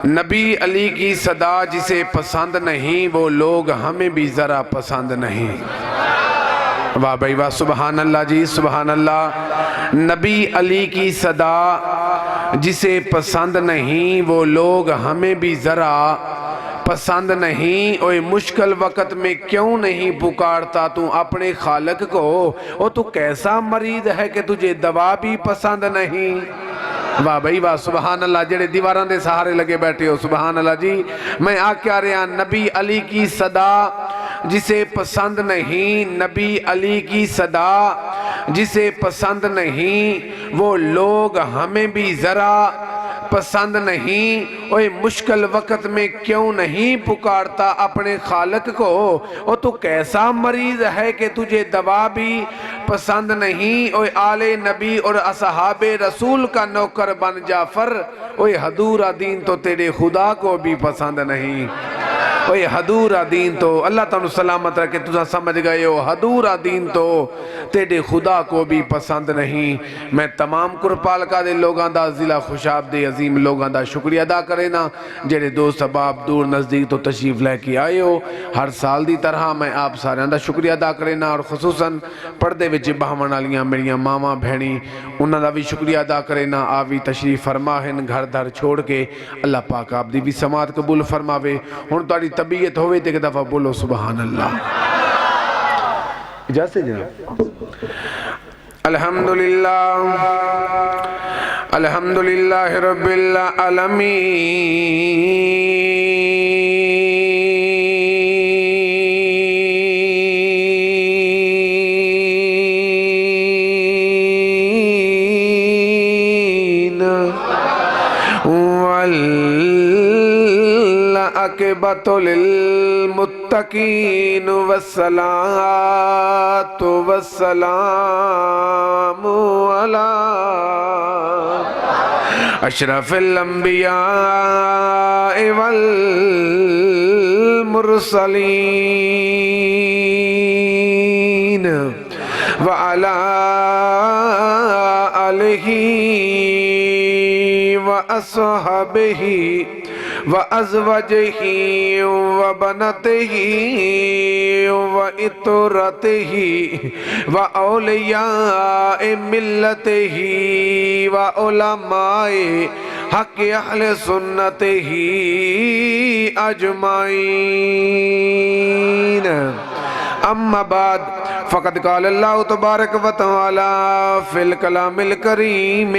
नबी अली की सदा जिसे पसंद नहीं वो लोग हमें भी ज़रा पसंद नहीं। वाह भाई वाह, सुबहान अल्लाह जी, सुबहान अल्लाह। नबी अली की सदा जिसे पसंद नहीं वो लोग हमें भी ज़रा पसंद नहीं। ओए मुश्किल वक़्त में क्यों नहीं पुकारता तू अपने खालिक को? ओ तू कैसा मरीज है कि तुझे दवा भी पसंद नहीं। वाह भाई वाह, सुबहान अल्लाह। जेड़े दीवारां दे सहारे लगे बैठे हो, सुबहान अल्लाह जी। मैं आख्या रहा नबी अली की सदा जिसे पसंद नहीं, नबी अली की सदा जिसे पसंद नहीं वो लोग हमें भी ज़रा पसंद नहीं। ओए मुश्किल वक़्त में क्यों नहीं पुकारता अपने खालिक को? ओ तू कैसा मरीज है कि तुझे दवा भी पसंद नहीं। ओए आले नबी और असहाबे रसूल का नौकर बन जाफर, ओए हदूरा दीन तो तेरे खुदा को भी पसंद नहीं। ओए हदूरा दीन तो अल्लाह तुहानू सलामत रखे, तुसा समझ गए हो, हदूरा दीन तो तेरे खुदा को भी पसंद नहीं। मैं तमाम कुरपालका दे लोगों का, जिला खुशाब दे अजीम लोगों का शुक्रिया अदा करे ना जेड़े दोस्त अहबाब दूर नज़दीक तो तशरीफ लैके आए हो। हर साल की तरह मैं आप सारे का शुक्रिया अदा करे ना, और खसूसन पर्दे विच बहावन वालियां मेरियां मावां भैणी उन्हां दा भी शुक्रिया अदा करे ना। आप भी तशरीफ फरमा हैं घर दर छोड़ के, अल्लाह पाक आप दी भी समात कबूल फरमावे। हुण तुहाडी तबीयत होवे तो एक दफ़ा बोलो सुबहान अल्लाह। इजाज़त जनाब। अल्हम्दुलिल्लाह अल्हम्दुलिल्लाह रब्बिल आलमीन अक़िबतुल मुत्तक़ीन वस्सलातु वस्सलामु अला अशरफिल अंबिया वल मुरसलीन व अला आलिहि व अस्हाबिहि व अज़वाजिही व बनतिही व इतरतिही व औलियाए मिल्लतिही व उलमाए हक़ अहले सुन्नतिही अजमाइन। अम्मा बाद फ़क़द क़ाल अल्लाहु तबारक व तआला फ़िल कलामिल करीम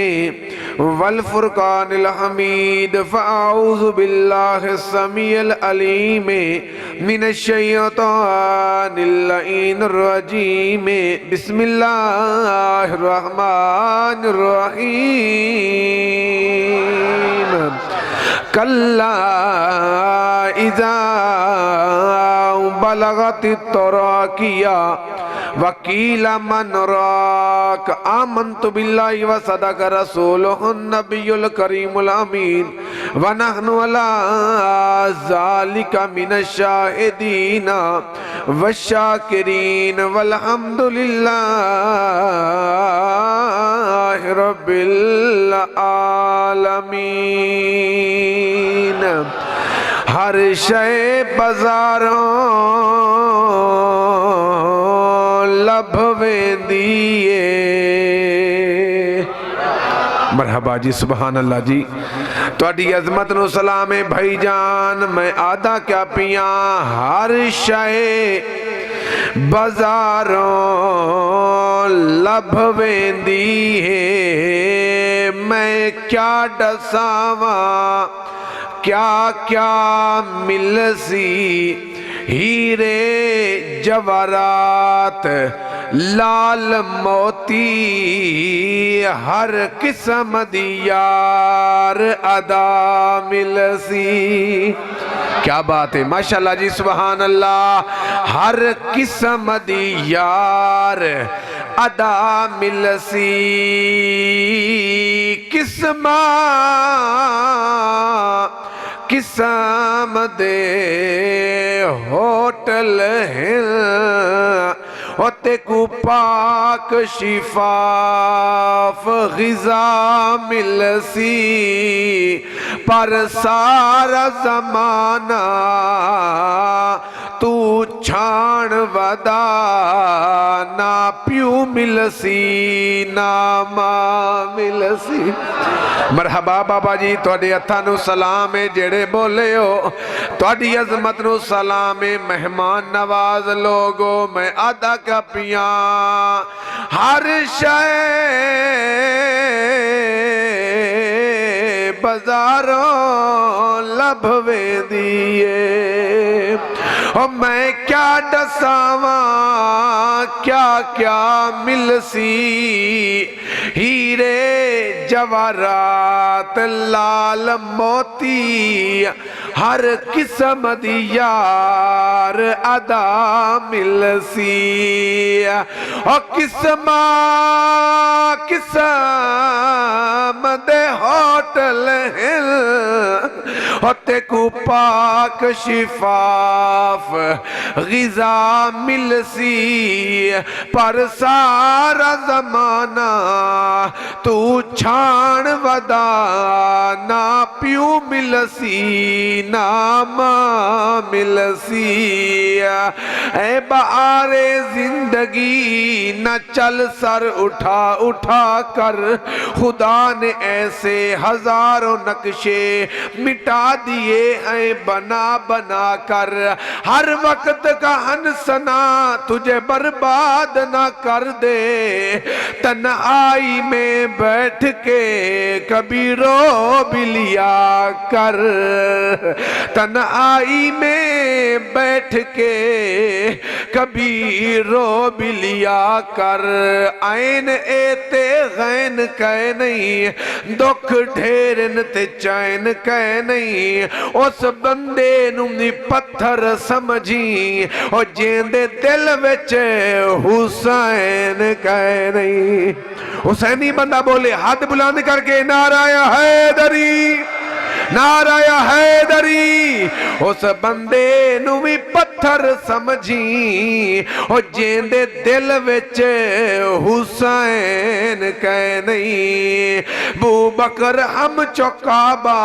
वल फ़ुरक़ानिल हमीद फ़अऊज़ु बिल्लाहि समीइल अलीम मिनश शैतानिर लईनिर रजीम। बिस्मिल्लाहिर रहमानिर रहीम। कल्ला इज़ा बलगतित तराकिया वकीला मन राक आमन्तु बिल्लाहि व सदक़ रसूलुहुन नबियुल करीमुल अमीन व नहनु अला ज़ालिका मिनश शाहिदीन व शाकिरीन वल्हम्दुलिल्लाहि रब्बिल आलमीन। हर शय बाज़ारों लभ वेंदी है। मरहबा जी, सुबहान अल्लाह जी। तुहाडी अज़मत नू सलाम है भाई जान। मैं आदा क्या पिया हर शय बाज़ारों लभ वेंदी है। मैं क्या दसावा क्या क्या मिलसी हीरे जवारात लाल मोती हर किस्म दी यार अदा मिलसी। क्या बात है, माशाल्लाह जी, सुबहान अल्लाह। हर किस्म दी यार अदा मिलसी किस्मा किस्म दे होटल हैं ते को पाक शिफाफ ग़िज़ा मिलसी पर सारा ज़माना तू छाण वदा ना प्यू मिलसी ना मां मिलसी। मरहबा बाबा जी तुहाडे हत्थां नूं सलाम है जेड़े बोले हो, तुहाडी अज़मत नूं सलाम है मेहमान नवाज लोगो। मैं आदा का पिया हर शय बाजारों लभवे दिए, और मैं क्या दसावा क्या क्या मिलसी हीरे जवारात लाल मोती हर किस्म दी यार अदा मिलसी। और किस्म किस्म दे होटल हिल होते को पाक शिफाफ ग़िज़ा मिलसी पर सारा ज़माना तू छाण वदा ना प्यू मिलसी ना मां मिलसी। ऐ बहारे जिंदगी न चल सर उठा उठा कर, खुदा ने ऐसे हजारों नक्शे मिटा दिए हैं बना बना कर। हर वक्त का हंसना तुझे बर्बाद ना कर दे, तन्हाई में बैठ के कभी रो भी लिया कर। तन्हाई में बैठ के कभी रो भी लिया कर। ऐन एते गैन कह नहीं, दुख ढेरन ते चैन कह नहीं। उस बंदे नूं नी पत्थर समझी, और जेंदे दिल विच हुसैन कह नहीं। हुसैनी बंदा बोले हाथ बुलंद करके नाराया हैदरी, नाराया हैदरी। उस बंदे नूं भी पत्थर समझी, और जेंदे दिल विच हुसैन कह नहीं। बू बकर हम चौकाबा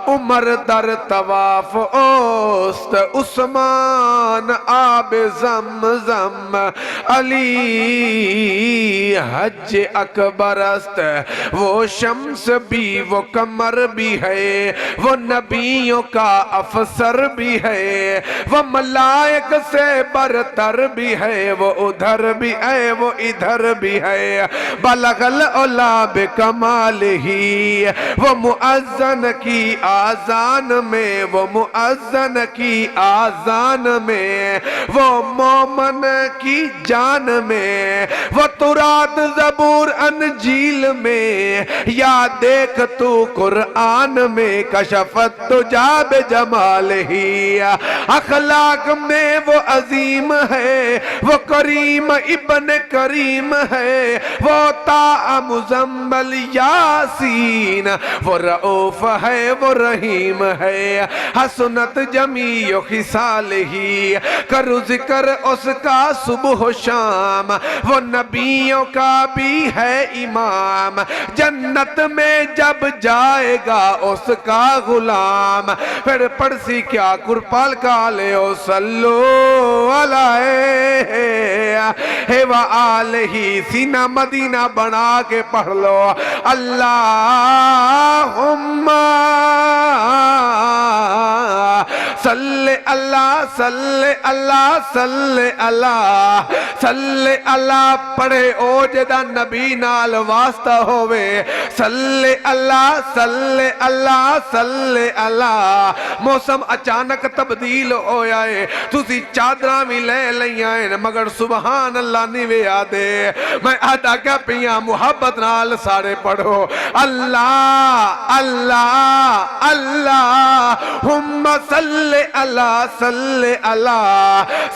उमर दर तवाफ ओस्त, उस्मान आब ज़म अली हज अकबरस्त। वो शम्स भी वो कमर भी है, वो नबियों का अफसर भी है, वो मलाइक से बरतर भी है। वो उधर भी है वो इधर भी है। बलगल औला बेकमाल ही, वो मुअज्जन की आजान में, वो मुअज्जन की आजान में, वो मोमन की जान में, वो तुरात ज़बूर अंजील में, या देख तू कुरान में। कशफत तुजा बे जमाल ही, अखलाक में वो अजीम है, वो करीम इब्न करीम है। वो ता मुजम्मल यासीन, वो रऊफ है वो रहीम है। हसनत जमीयो खिसाल ही, करूँ जिक्र उसका सुबह शाम। वो नबियों का भी है इमाम, जन्नत में जब जाएगा उसका गुलाम। फिर पड़सी क्या कुरपाल का ले ओ सल्लो अलैहि व आलिही। सीना मदीना बना के पढ़ लो अल्लाहुम्मा सल्ले अल्लाह सल्ले अल्लाह सल्ले अल्लाह सल्ले अल्लाह। पढ़े ओ जेदा नबी नाल वास्ता होवे, सल्ले अल्लाह सल्ले अल्लाह सल्ले अल्लाह। मौसम अचानक तब्दील होया है, तुसी चादरां भी ले लईयां हैं, मगर सुबहान अल्लाह नहीं वे आदे। मैं आदा क्या पिया मुहब्बत नाल सारे पढ़ो अल्लाह अल्लाह अल्लाह हुम्मा सल्ले अला सल्ले अला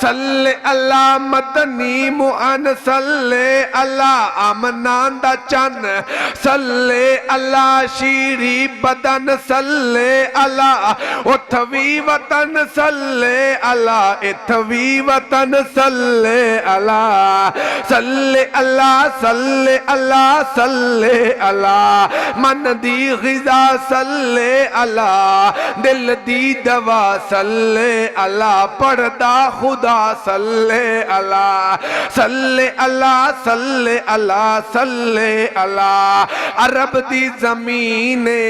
सल्ले अला मदनी मुअन सल्ले अला आमना दा चन सल्ले अला शीरी बदन सल्ले अला उठवी वतन सल्ले अला इथवी वतन सल्ले अला सल्ले अला सल्ले अला सल्ले अला मन दी गिज़ा सल्ले अला दिल दी दवा सल्ले अला पढ़दा खुदा सल्ले अला सल्ले अला सल्ले अला सल्ले अला अरब दी ज़मीने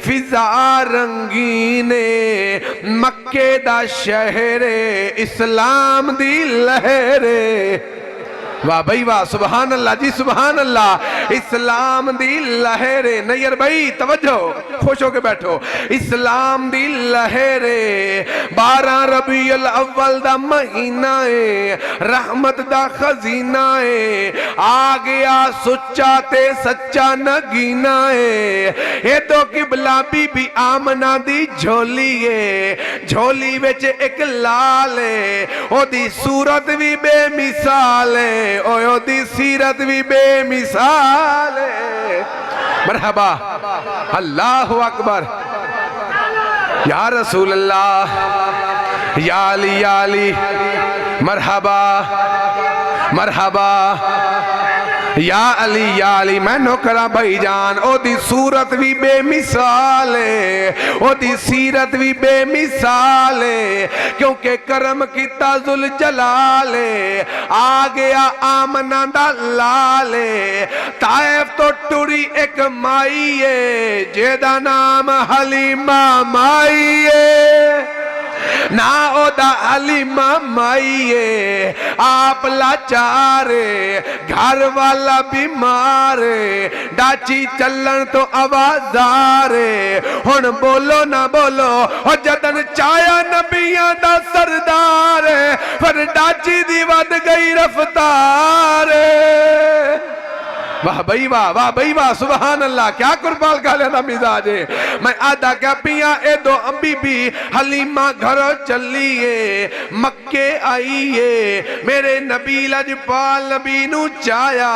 फिजा रंगीने मक्के दा शहरे इस्लाम दी लहरे वाह भाई वाह सुभान अल्लाह जी सुभान अल्लाह इस्लाम दी लहरे नैयर भाई तवज्जो खुश होके बैठो इस्लाम दी लहरे 12 रबीउल अव्वल दा महीना है रहमत दा खजीना है आ गया सुच्चा ते सच्चा नगीना है ये तो किबला बीबी आमना दी झोली है झोली विच एक लाल है ओदी सूरत भी बेमिसाल है ओयो दी सीरत भी बेमिसाल है मरहबा अल्लाहु अकबर या रसूल अल्लाह या अली मरहबा मरहबा या अली मैं नौकरा भाईजान ओदी सूरत भी बेमिसाल है ओदी सीरत भी बेमिसाल है क्योंकि करम किता जुल जलाल है आ गया आमना दा लाल है ताइफ तो टुरी एक माई है जेदा नाम हलीमा माई है ना ओदा हलीमा माईए आप लाचारे घर वाला बीमार डाची चलन तो आवाजारे हुन बोलो ना बोलो और जदन चाया नबिया दा सरदार पर डाची दी वध गई रफ्तार वाह भाई वाह सुभान अल्लाह क्या कुर्बान का लेना मिजाज है मैं आधा क्या पिया ए दो बीबी हलीमा घरों चलिए मक्के आईए मेरे नबी लजपाल नबी नू चाया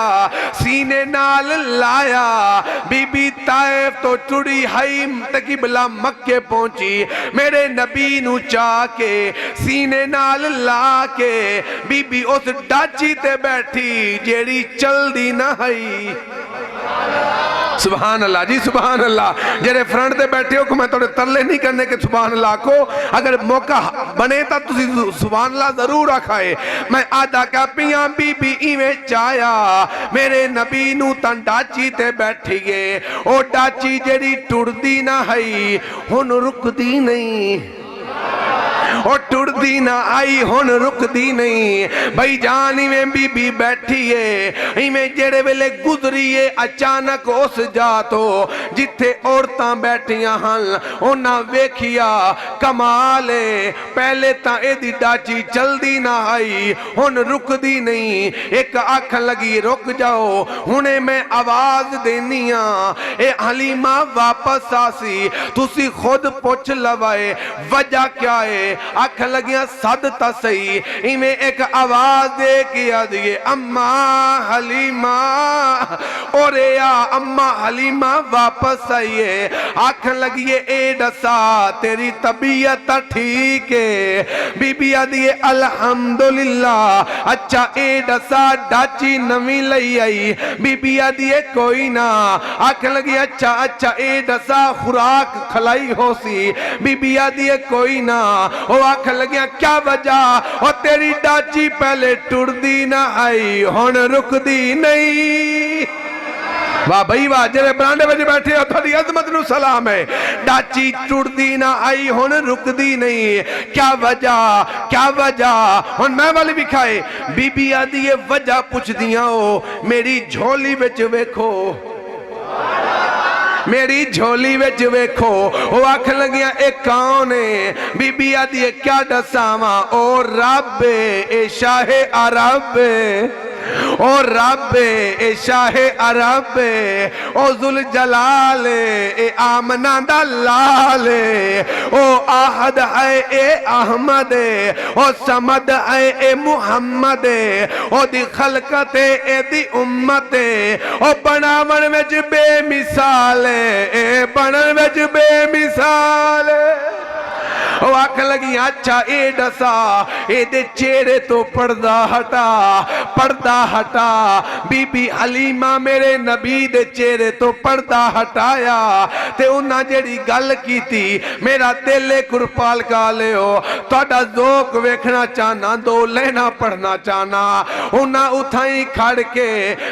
सीने नाल लाया बीबी ताइफ तो टुड़ी हाई तकिबला मक्के पहुंची मेरे नबी नू चाह के सीने नाल ला के बीबी उस डाची ते बैठी जेड़ी चलदी ना हई सुभान अल्लाह जी सुभान अल्लाह जेरे फ्रंट ते बैठे हो को मैं थोड़े तरले नहीं करने के सुभान अल्लाह को अगर मौका बने तो तुसी सुभान अल्लाह जरूर आखाए मैं आदा का पिया बीबी इवें चाया मेरे नबी नू तन डाची ते बैठी गए ओ डाची जेड़ी टुरदी ना हई हुन रुकदी नहीं और टुरदी ना आई हुन रुकदी नहीं भाई जान इवें बीबी बैठी है इवें जेड़े वेले गुजरी है अचानक उस जा तो जिथे औरतां बैठियां हन उन्हां वेखिया कमाल है पहले तां एदी डाची चलदी ना आई हुन रुकदी नहीं एक आखन लगी रुक जाओ हुणे मैं आवाज देनी आ ए हलीमा वापस आसी तुसी खुद पुछ लवाए वजह क्या है आखन लगिया सद ता सही इवें एक आवाज दे के आदिए अम्मा हलीमा और या अम्मा हलीमा वापस आइए आखन लगिए ए दसा तेरी तबीयत ठीक है बीबी आदिए अल्हम्दुलिल्लाह अच्छा ए दसा डाची नवी लई आई बीबी आदिए कोई ना आखन लगी अच्छा अच्छा ए दसा खुराक खलाई होसी बीबी आदिए कोई ना ओ आख लगिया क्या वजह और तेरी डाची पहले टुरदी ना आई हुन रुकदी नहीं वाह भाई वाह जेरे बरांडे में बैठे हो थोड़ी अजमत नु सलाम है डाची टुरदी ना आई हुन रुकदी नहीं क्या वजह हुन मैं वाली भी खाए बीबी आदि ये वजह पुछ दिया हो मेरी झोली विच वेखो मेरी झोली विच वेखो वो आख लगिया एक कौन है बीबी आदि क्या दसावा ओ रब ए शाहे अरब ओ रब ए शाहे अरब ओ जुल जलाल ए आमना दा लाल ओ आहद है ए अहमद ओ समद है ए मुहम्मद ओ दी खलकत ए दी उम्मत ओ बनावन विच बेमिसाल ए बनन विच बेमिसाल ओ आख लगी अच्छा ए दसा ए चेहरे तो पर्दा हटा बीबी हलीमा मेरे नबी दे चेहरे तो पर्दा हटाया ते उन्हां जेड़ी गल कीती मेरा दिल कुरपाल का लियो तुहाडा ज़ोक वेखना चाहना दो लहना पढ़ना चाहना उन्हां उठाई खड़ के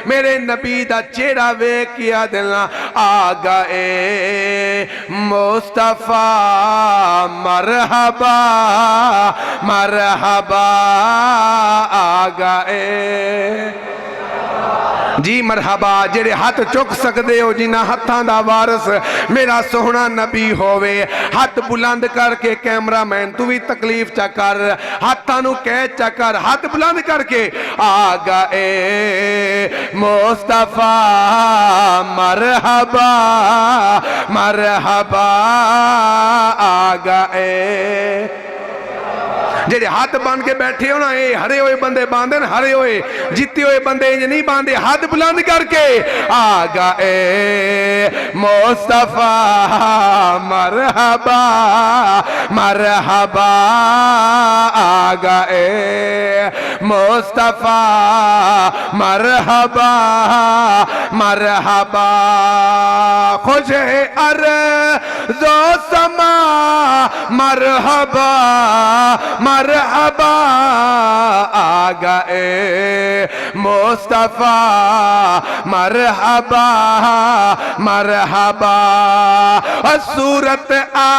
मेरे नबी दा चेहरा वेख के आ देना आ गए मुस्तफा मरहबा मरहबा आ गए जी मरहबा जेड़े हाथ चुक सकते हो जिन्हां हत्थां दा वारस मेरा सोहना नबी होवे हाथ बुलंद करके कैमरामैन तू भी तकलीफ चा कर हाथां नू कह चा कर हाथ बुलंद करके आ गए मुस्तफा मरहबा मरहबा आ गए जेडे हाथ बांध के बैठे हो ना ये हरे हुए बंदे बांधे हरे हुए जीते हुए बंदे इंज नहीं बांधे हाथ बुलंद करके आ गए मुस्तफा मरहबा मरहबा आ गए मुस्तफा मरहबा मरहबा खुश है अर्ज़ो समा मरहबा मरहबा आ गए मुस्तफा मरहबा मरहबा सूरत आ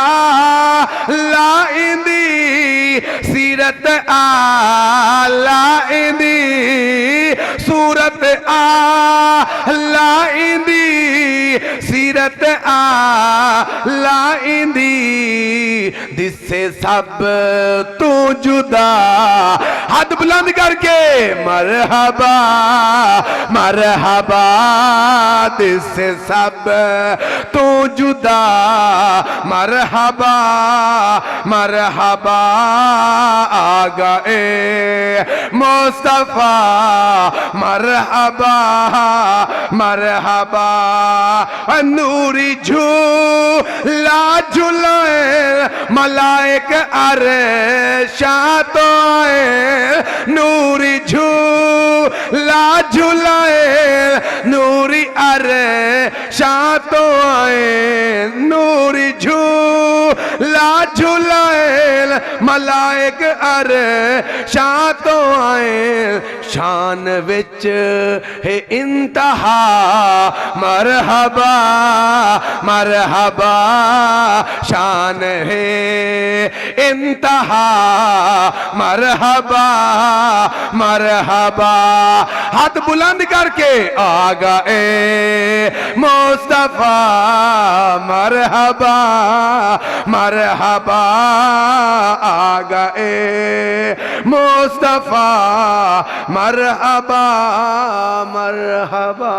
लाइंदी सीरत आ लाइंदी सूरत आ लाइंदी सीरत आ लाइंदी दिसे सब तू जुदा हाथ बुलंद करके मरहबा मरहबा दिसे सब तू जुदा मरहबा मरहबा आ गए मुस्तफा मरहबा मरहबा नूरी झूला झूलाए मलाइक अर्शा तो आए नूरी झूला झूलाए नूरी अर्शा तो आए नूरी झूला झूलाए मलाइक अर्शा तो आए शान विच है इंतहा मरहबा मरहबा शान है इंतहा मरहबा मरहबा हाथ बुलंद करके आ गए मुस्तफा मरहबा मरहबा आ गए मुस्तफा मरहबा मरहबा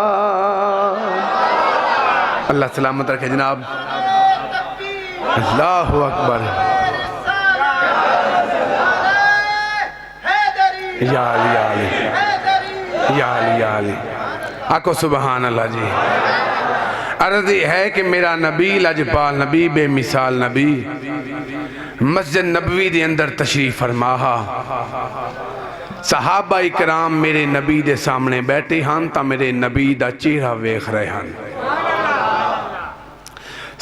अल्लाह सलामत रखे जनाब अल्लाहु अकबर या अली या अली या अली या अली आको सुबहान अल्लाह जी अर्ज़ है कि मेरा नबी लजपाल नबी बेमिसाल नबी मस्जिद नबवी दे अंदर तशरीफ फरमाहा सहाबा इकराम मेरे नबी दे सामने बैठे हैं तो मेरे नबी दा चेहरा वेख रहे हैं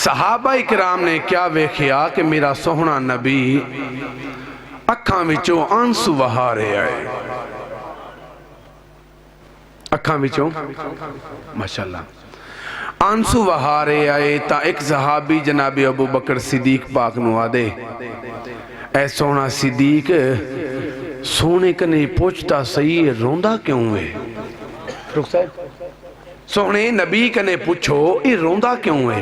सहाबा इकराम ने क्या वेख्या कि मेरा सोहना नबी अखां विचों आंसू वहा रहा है अखां विचों माशाअल्लाह आंसू वहा रहे आए तो एक सहाबी जनाबे अबू बकर सिद्दीक पाक नू आदे ऐ सोहना सिद्दीक सोने कने पूछता सही रोंदा क्यों है रुख साहब सोने नबी कने पूछो ये रोंदा क्यों है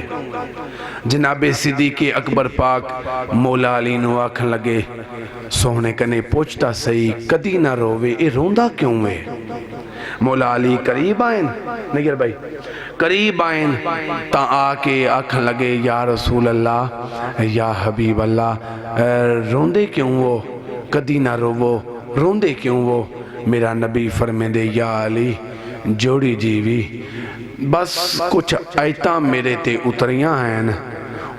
जनाबे सिद्दीक अकबर पाक मौला अली नू आखन लगे सोने कने पूछता सही कदी ना रोवे ये रोंदा क्यों है मौला अली करीब आए नहीं भाई, करीब आए ता आके आखन लगे या रसूल अल्लाह या हबीब अल्लाह, रोंदे क्यों वो, कदी ना रोवो, रोंदे क्यों वो। मेरा नबी फरमेंदे या अली जोड़ी जीवी, बस कुछ आयतां मेरे ते उतरियां हैं,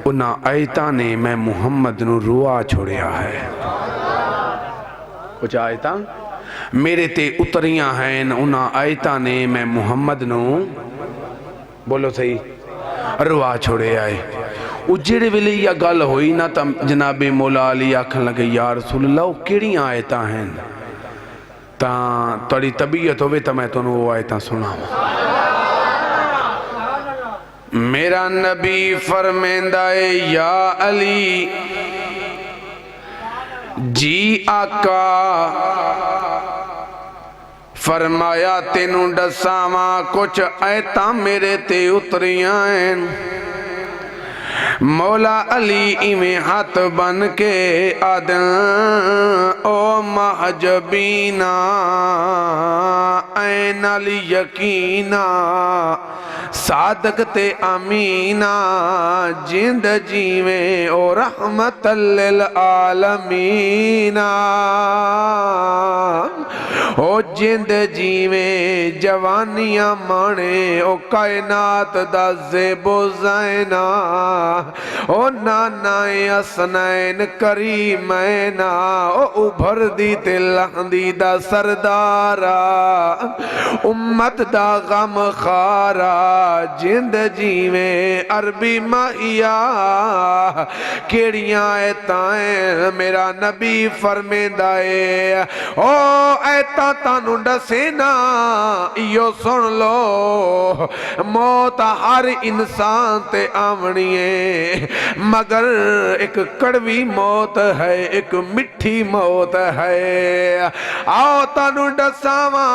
उन्हां आयतां ने मैं मुहम्मद नू रुआ छोड़िया है। कुछ आयतां मेरे ते उतरियां हैं, उन्हां आयतां ने मैं मुहम्मद नू, बोलो सही, रुआ छोड़े आए। उजड़े वेले यह गल होई ना तो जनाबे मौला अली आखन लगे या रसूल अल्लाह वो केड़ियां आयतां हैं, तां तबीयत होवे तो मैं तुहानू वो आयतां सुनावां। मेरा नबी फरमेंदा है या अली जी आका, फरमाया तेनू दसावा कुछ आयतां मेरे ते उतरियां हैं। मौला अली इवें हाथ बन के आदन ओ महजबीना ऐन अल यकीना सादक ते अमीना जिंद जीवें ओ रहमतल लिल आलमीना, ओ जिंद जीवें जवानियां माने ओ कायनात दा ज़ेबो ज़ैना, ओ नाना असनैन करीमैना ओ उभर दी ते लहंदी दा सरदारा उम्मत दा गम खारा जिंद जीवें अरबी माहिया केड़ियां ऐतां मेरा नबी फरमेंदा है। ओ ऐतां तानू दसे ना इयो सुन लो, मौत हर इंसान ते आवनी है, मगर एक कड़वी मौत है, एक मिठी मौत है। आओ तानू दसावा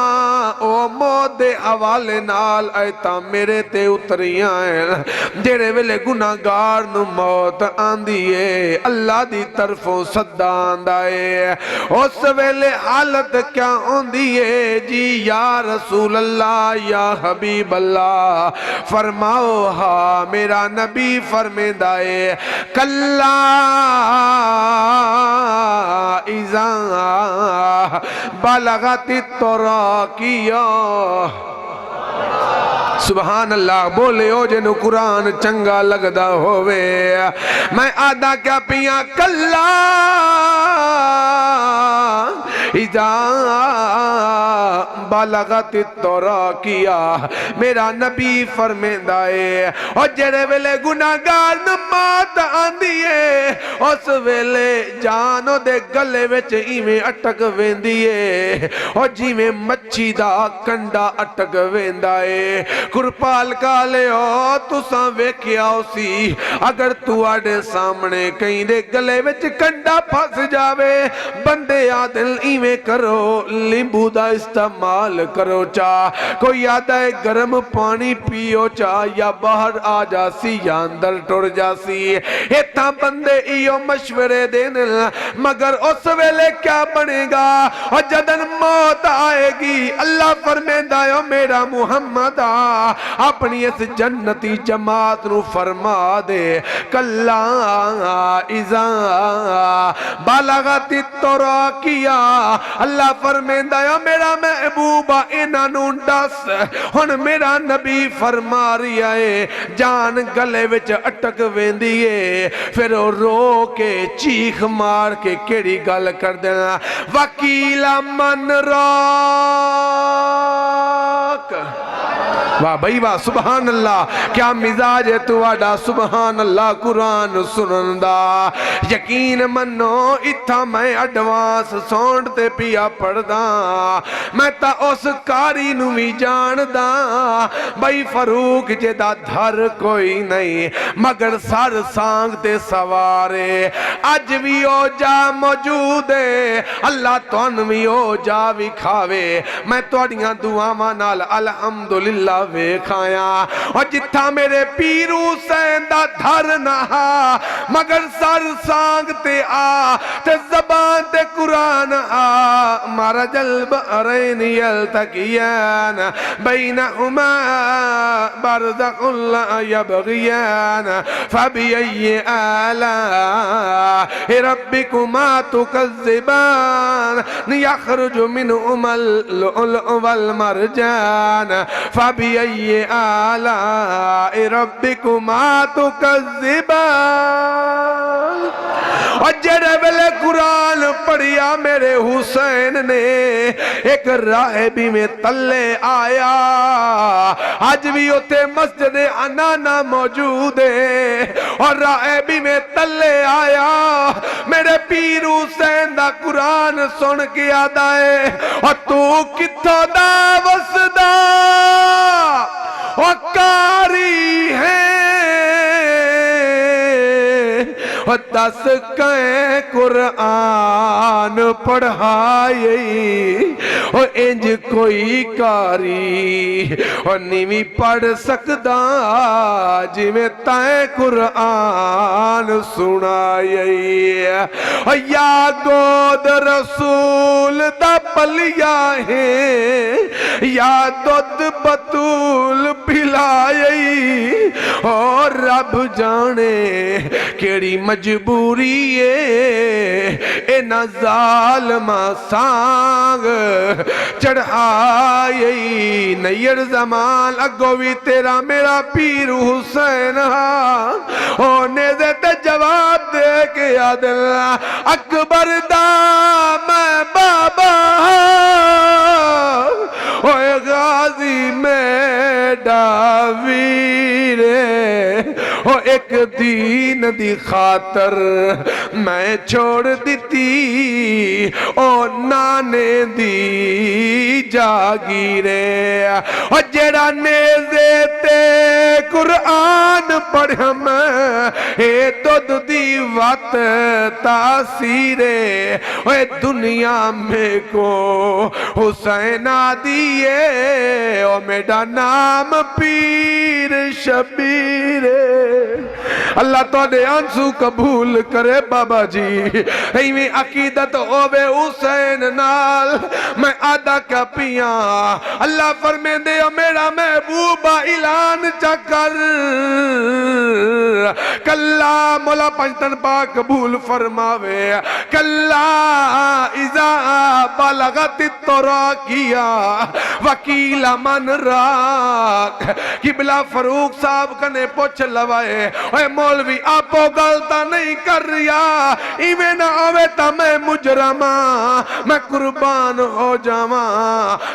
ओ मौत दे हवाले नाल ऐतां मेरे ते उतरियां हैं। जेड़े वेले गुनाहगार नू मौत आंदी है अल्लाह दी तरफों सद्दा आंदा है, उस वेले हालत क्या होंदी है जी या रसूल अल्लाह या हबीब अल्लाह, फरमाओ हा मेरा नबी फरमेंदा है कल्ला इज़ा बलगति तराकिया। सुभान अल्लाह बोले ओ जिन्हों कुरान चंगा लगदा होवे। मैं आदा क्या पिया कल्ला इज़ा बलगत तराकिया, मेरा नबी फरमेंदा है और जेड़े वेले गुनाहगार नू मौत आंदी है उस वेले जान दे गले विच इवें अटक वेंदी है और जिवें मच्छी दा कंडा अटक वेंदा है। कुरपाल काले ओ तुसां वेखिया सी अगर तुहाडे सामने कहीं दे गले विच कंडा फस जावे, बंदे आ दिल इवें करो नींबू दा इस्तेमाल करो, चा कोई आदा है गर्म पानी पियो चा या बाहर आ जासी या अंदर टुर जासी। इतना बंदे इयो मशवरे देने मगर उस वेले क्या बनेगा और जदन मौत आएगी अल्लाह फरमेंदा है मेरा मुहम्मद अपनी इस जन्नती जमात नू फरमा दे कल्ला इज़ा बलगति तराकिया। अल्लाह फरमेंदा है मेरा महबूबा इन्हां नू दस, हुण मेरा नबी फरमा रिया है जान गले विच अटक वेंदी है, फिर रो के चीख मार के केड़ी गल कर देना वकीला मन राक। वाह भाई वाह सुबहान अल्लाह, क्या मिजाज है तुहाडा सुबहान अल्लाह कुरान सुनन दा। यकीन मनो इत्था मैं एडवांस साउंड ते पिया पढ़दा, मैं ता उस कारी नू भी जानदा बई फरूक जेदा धर कोई नहीं मगर सर सांग ते सवारे। अज भी ओ जा मौजूद है, अल्लाह तुहानू भी ओ जा विखावे। मैं तुहाडियां दुआवां नाल अल्हम्दुलिल्लाह वेखाया और जिथा मेरे पीर हुसैन दा धर ना मगर सर सांग ते आ ते ज़बान ते कुरान मरजल बहरैन यल्तक़ियान बैनहुमा बरज़ख़ुन ला यबग़ियान फ़बिअय्यि आलाइ रब्बिकुमा तुकज़्ज़िबान यख़रुजु मिनहुमल लुअलुअ वल मरजान फ़बिअय्यि आलाइ रब्बिकुमा तुकज़्ज़िबान। और जेड़े वेले कुरान पढ़िया मेरे हुसैन ने एक राहिबी में तले आया, आज भी उते मस्जिद अनाना मौजूद है और राहिबी में तले आया मेरे पीर हुसैन दा कुरान सुन के आदा है और तू किथों दा वसदा और कारी है और दस कै कुरान पढ़ाई और इंज कोई कारी और नीवी पढ़ सकदा जिवें तैं कुरान सुनाई। या गोद रसूल दा पलिया है या दुध बतूल पिलाई और रब जाने केड़ी मजबूरी है इना जालमा सांग चढ़ाई। नैयर जमान अगो भी तेरा मेरा पीर हुसैन होने दे ते जवाब दे के आदिल अकबर दा मैं बाबा ओए गाजी मेरा वीर ओ एक दीन दी खातर मैं छोड़ दिती ओ नाने दी जागीरे। और जेड़ा नेज़े ते कुरान पढ़या मैं ए दुध दी वत तासीरे ओए दुनिया में को हुसैना दिए ओ मेरा नाम पीर शबीर। अल्लाह तोड़े आंसू कबूल करे बाबा जी। इवें अकीदत होवे हुसैन नाल मैं आदा क्या पिया। अल्लाह फरमेंदे मेरा महबूबा ऐलान चकर कल्ला मौला पंजतन पाक कबूल फरमावे कल्ला इज़ा बलगत तराकिया वकीला मन राक। किबला फरूक साहब कने पूछ लवाए ओए मौलवी आपो गलता नहीं कर रिया इवें ना आवे ता मैं मुजरमा मैं कुर्बान हो जावा।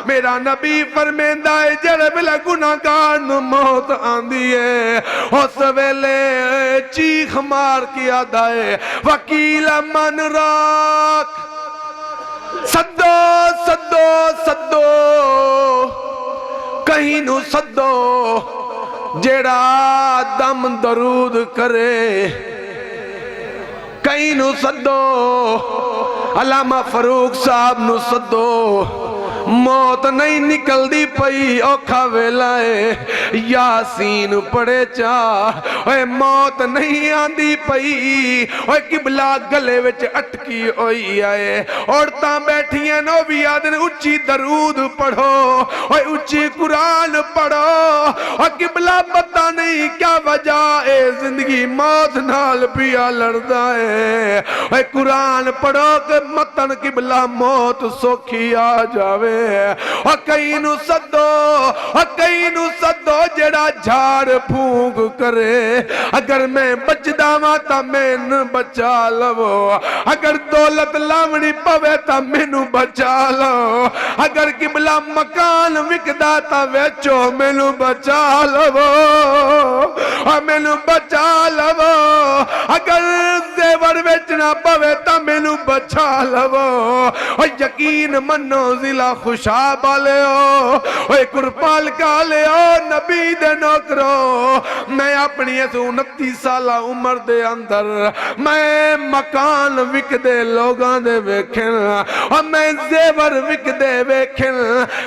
मेरा नबी फरमेंदा है जेड़े वेले गुनाहगार नूं मौत आंदी है उस वेले चीख मार के आदा है वकील मन राख। सदो सदो सदो कहीं नू सदो जेड़ा दम दरूद करे कहीं नू सदो अलामा फरूक साहब नू सदो मौत नहीं निकलदी पई औखा वेला है यासीन पढ़े चा ओए मौत नहीं आंदी पई ओए किबला गले विच अटकी होई आए औरतां बैठियां नो भी आदन उच्ची दरूद पढ़ो ओए उच्ची कुरान पढ़ो और किबला पता नहीं क्या वजह है जिंदगी मौत नाल पिया लड़दा है ओए कुरान पढ़ो के मतन किबला मौत सौखी आ जावे। और कई नू सदो जेड़ा झाड़ फूक करे अगर मैं बचदा वा ता मैनू बचा लवो अगर दौलत लावनी पवे ता मैनू बचा लो अगर किबला मकान विकदा ता वेचो मैनू बचा लवो और मैनू बचा लवो अगर जेवर बेचना पवे ता मैनू बचा लवो और यकीन मनो जिला खुशाब वाले हो कुरपाल काले हो नबी दे नौकरो मैं अपनी 29 साल उम्र दे अंदर मैं मकान विकदे लोगां दे वेखन और मैं जेवर विकदे वेखन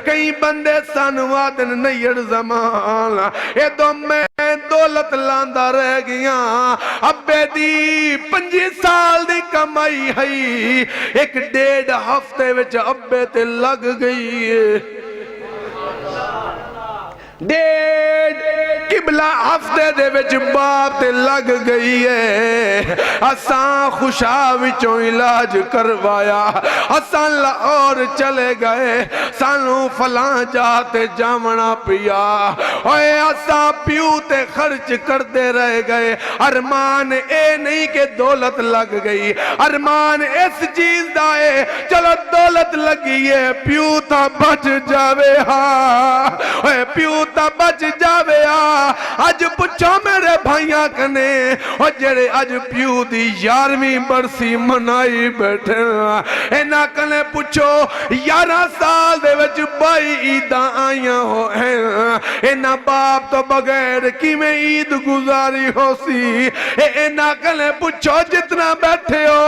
कई बंदे सानू आदन नैयर जमान ए दो मैं दौलत लांदा रह गया। अब्बे दी 25 साल दी कमाई है, एक 1.5 हफ्ते विच अब्बे ते लग गई है। 1.5 किबला हफ्ते दे विच बाप ते लग गई है। असां खुशा विचों इलाज करवाया, असां लाहौर चले गए, सानू फलां जाते जावना पिया। ओए असां प्यू ते खर्च करते रह गए। अरमान ए नहीं कि दौलत लग गई, अरमान इस चीज दा है चलो दौलत लगी है प्यू ता बच जावे। हाँ ओए प्यू ता बच जावे। अज पुछो मेरे भाइया कने ओ जेड़े अज प्यू दी 11वीं बरसी मनाई बैठे, इन्हां कने पुछो 11 साल दे विच 22 ईदां आईयां हो हैं। इन्हां बाप तो बगैर किवें ईद गुजारी हो सी। इन्हां कने पुछो जितना बैठे हो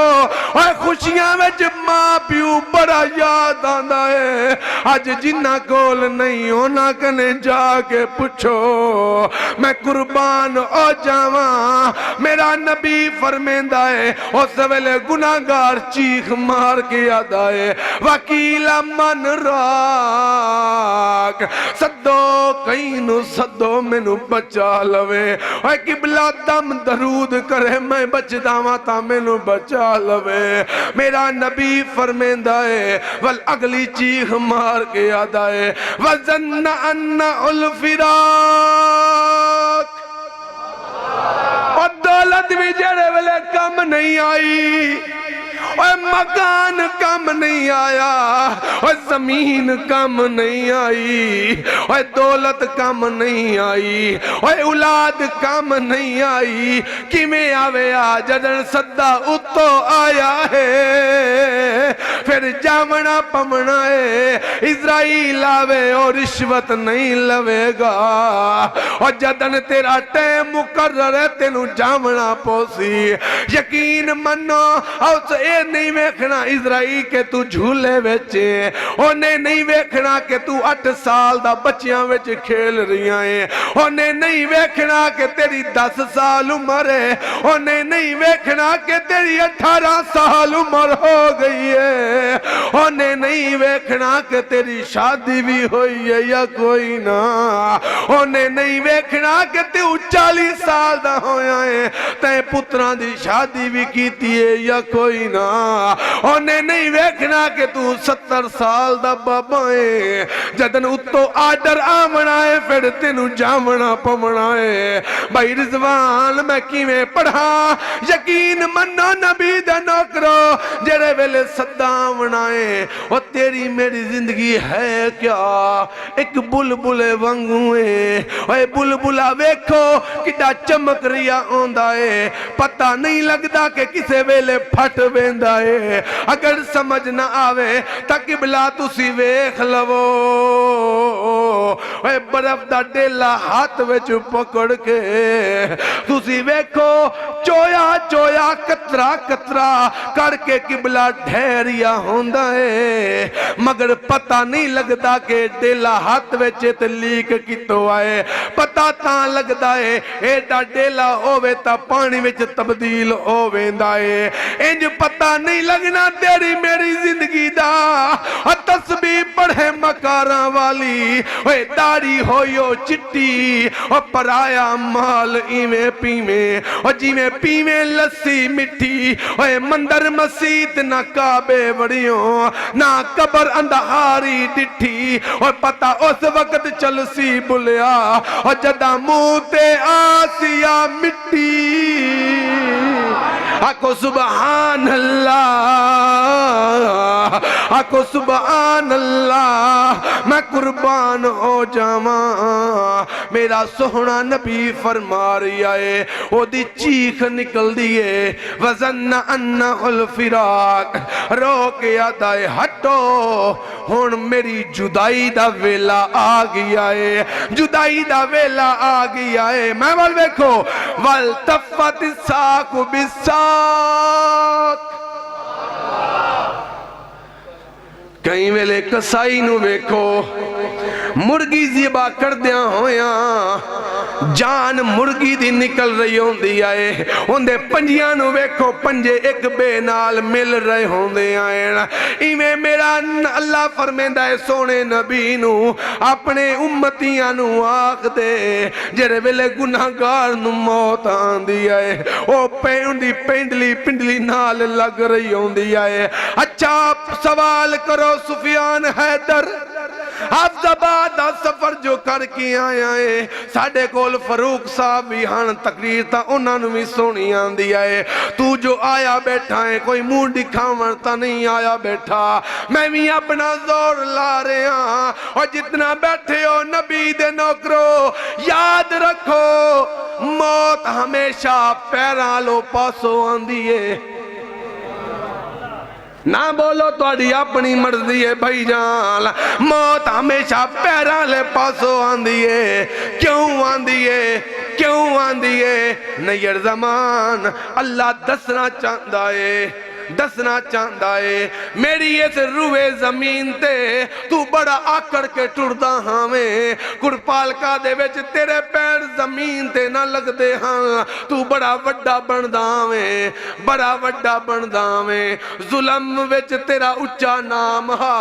ओए खुशियां विच मां प्यू बड़ा याद आंदा है। अज जिन्हां कोल नहीं उन्हां कने जाके पूछो। मैं कुर्बान हो जावा, मेरा नबी फरमेंदा है उस वेले गुनाहगार चीख मार के आदा है वकीला मन राख सदो कई नु सदो मैनू बचा लवे। ओए किबला दम दरूद करे मैं बचदा वां ता मैनू बचा लवे। मेरा नबी फरमेंदा है वल अगली चीख मार के आदा है वज़न्न अन्ना उल फिराक। और दौलत भी जेड़े वेले कम नहीं आई, और मकान कम नहीं आया, और जमीन कम नहीं आई, और दौलत कम नहीं आई, और औलाद कम नहीं आई। किमें आवे आ जदन सदा उतो आया है फिर जावना पमना है। इजराइल आवे और रिश्वत नहीं लवेगा, और जदन तेरा टाइम मुकर्रर है तेनू जावना पोसी। यकीन मनो उस ए नहीं वेखना इजराइल के तू झूले बेचे, उन्हें नहीं वेखना के तू 8 साल दा बच्चियां विच खेल रही है, उन्हें नहीं वेखना के तेरी 10 साल उम्र है, उन्हें नहीं वेखना के तेरी 18 साल उम्र हो गई है, उन्हें नहीं वेखना के तेरी शादी भी हुई है या कोई ना, उन्हें नहीं वेखना के तू 40 साल दा होया है ते पुत्रां दी शादी भी कीती है या कोई ना, उन्हें नहीं वेखना कि तू 70 साल दा बाबा है। जदन उत्तो आर्डर आवना है फिर तेनू जावना पवना है। भाई रिजवान मैं किवें पढ़ा, यकीन मनो नबी दा नौकरो जेड़े वेले सदा आवना है ओ तेरी मेरी जिंदगी है क्या एक बुलबुले वांगू है। ओए बुलबुला वेखो किड्डा चमक रिया आंदा है, पता नहीं लगदा कि किसे वेले फट वेंदा है। अगर समझ ना आवे तां किबला तुसी वेख लवो। ओए बर्फ दा डेला हाथ विच पकड़ के तुसी वेखो चोया चोया कतरा कतरा करके किबला ढेरिया होंदा है, मगर पता नहीं लगदा कि डेला हाथ विच ते लीक कितो आए। पता तां लगदा है एडा डेला होवे तां पानी विच तब्दील हो वेंदा है। इंज पता नहीं लगना तेरी मेरी जिंदगी दा। तस्बीह पढ़े मकारा वाली ओए दाढ़ी होयो चिट्टी और पराया माल इवें पीवे और जिवें पीवे लस्सी मिठी। ओए मंदिर मस्जिद ना काबे बड़ियो ना कबर अंधारी डिठी। और पता उस वक्त चलसी बुलिया और जदा मुंह ते आसिया मिट्टी। आको सुबहान अल्लाह, आको सुबहान अल्लाह। मैं कुर्बान हो जावा मेरा सोहना नबी फरमा रिया है ओदी चीख निकल दी है वज़न्न अन्ना उल फिराक। रो के आता है हटो हुण मेरी जुदाई दा वेला आ गया है, जुदाई दा वेला आ गया है। मैं वल देखो वल तफ़त साक बिसाक। कई वेले कसाई नू वेखो मुर्गी ज़िबा करदियां होया जान मुर्गी दी निकल रही होंदी आए उनदे पंजियां नू वेखो पंजे एक बे नाल मिल रहे होंदे आए। इवें मेरा अल्लाह फरमांदा है सोने नबी नू अपने उम्मतियां नू आख दे जेरे वेले गुनाहगार नू मौत आंदी आए ओ पेंदी पेंडली पिंडली नाल लग रही होंदी आए। अच्छा सवाल करो सुफियान हैदर हफ्ताबाद दा सफर जो करके आया है साडे कोल फरूक साहब भी हन तकरीर ता उन्हां नू भी सोहनी आंदी है। तू जो आया बैठा है कोई मुंह दिखावन ता नहीं आया बैठा मैं भी अपना जोर ला रहा और जितना बैठे हो नबी दे नौकरो याद रखो मौत हमेशा पैरां लो पासों आंदी है। ना बोलो थोड़ी अपनी मर्जी है भाई जान मौत हमेशा पैरां ले पासों आंदी है। क्यों आंदी है क्यों आंदी है नैयर ज़मान अल्लाह दसना चाहता है दसना चाहता है मेरी इस रूए जमीन ते तू बड़ा आकड़ के टुरदा हावें कुरपालका दे विच तेरे पैर जमीन ते ना लगदे हां तू बड़ा वड्डा बनदा हावें बड़ा वड्डा बनदा हावें जुल्म विच तेरा उच्चा नाम हा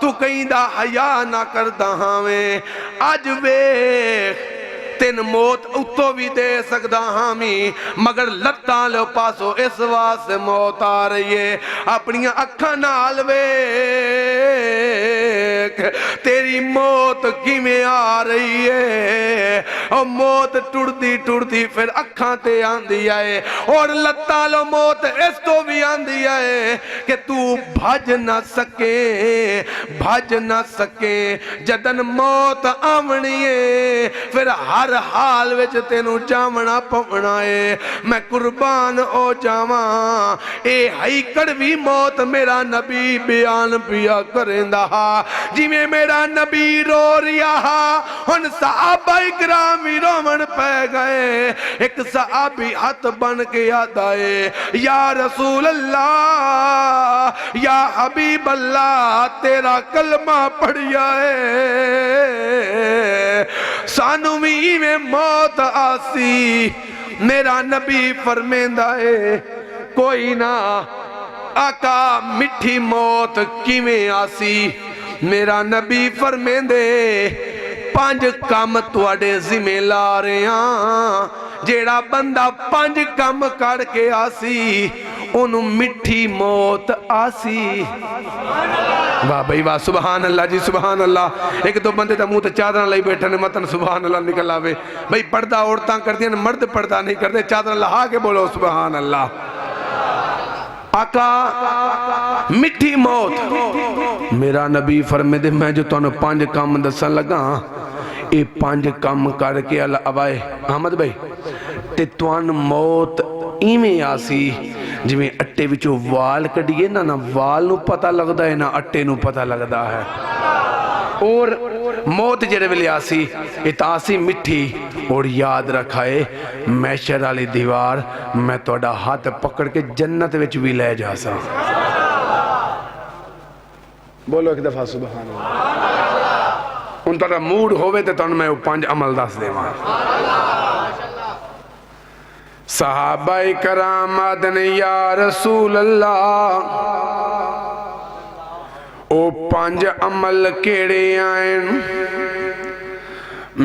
तू कईंदा हया ना करदा हावें। अज वेख तेन मौत उतो भी दे सकदा हामी मगर लत्तां लो पासो इस वास्ते मौत आ रही है अपनी अखां नाल वेख तेरी मौत किवें आ रही है। और मौत टुरदी टुरदी फिर अखां ते आंदी है और लत्तां लो मौत इस तो भी आंदी है कि तू भज ना सके भज ना सके जदन मौत आवनी है फिर हर हाल विच तेनू जावना पवना है। मैं कुर्बान हो जावा ए हई कड़वी मौत मेरा नबी बयान पिया करेंदा जिवें मेरा नबी रो रिया हुण सहाबा इकराम भी रोवन पै गए। एक सहाबी हाथ बन के आदा है या रसूल अल्लाह या हबीब अल्लाह तेरा कलमा पढ़िया है सानू भी में मौत आसी। मेरा नबी फरमेंदा है कोई ना आका मिठी मौत किवें आसी। मेरा नबी फरमेंदे 5 काम तुहाडे जिम्मे ला रहे हां जेड़ा बंदा 5 काम करके आसी ओनू मिठी मौत आसी। वाह भाई वाह सुबहान अल्लाह जी सुबहान अल्लाह। एक दो बंदे तो मुंह ते चादर लाई बैठे ने मतन सुबहान अल्लाह निकल आवे भाई पर्दा औरतां करदियां ने मर्द पर्दा नहीं करते चादर लहा के बोलो सुबहान अल्लाह। आका मिठी मौत मेरा नबी फरमाते मैं जो तुहानू 5 काम दसन लगा ये 5 काम करके अवाए अहमद भाई ते तुहानू मौत इवें आसी जिवें अट्टे विचों वाल कढ़िए ना ना वाल नू पता लगता है ना अट्टे नू पता लगता है। और मौत जेरे वेले आसी इतासी मिठी और याद रखाए मैशर वाली दीवार मैं तुहाडा हाथ पकड़ के जन्नत विच भी ले जा सा। बोलो एक दफा सुभान अल्लाह। हुण तुहाडा मूड होवे ते तुहानू मैं 5 अमल दस देवां। सहाबाए कराम आदन या रसूल अल्लाह ओ 5 अमल केड़े आएन।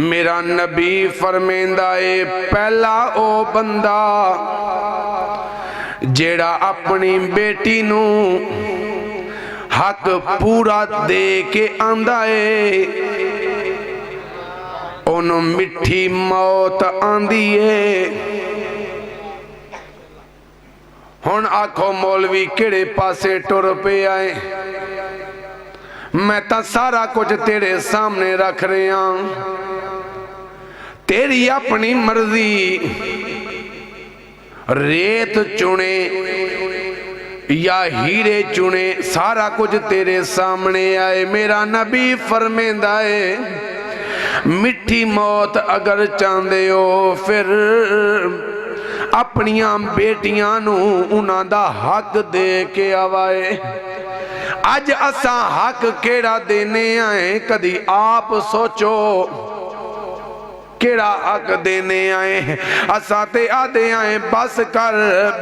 मेरा नबी फरमेंदा है पहला ओ बंदा जेड़ा अपनी बेटी नू हक पूरा दे के आंदा है ओनू मिठी मौत आंदी है। हुण आखो मौलवी किहड़े पासे टुर पे आए मैं तो सारा कुछ तेरे सामने रख रहा तेरी अपनी मर्जी रेत चुने या हीरे चुने सारा कुछ तेरे सामने आए। मेरा नबी फरमेंदा है मिठी मौत अगर चाहते हो फिर अपनियां बेटियां नू उन्हां दा हक दे के आवाए। अज असा हक केड़ा देने आए, कदी आप सोचो केड़ा हक देने आए। असा ते आदे आए बस कर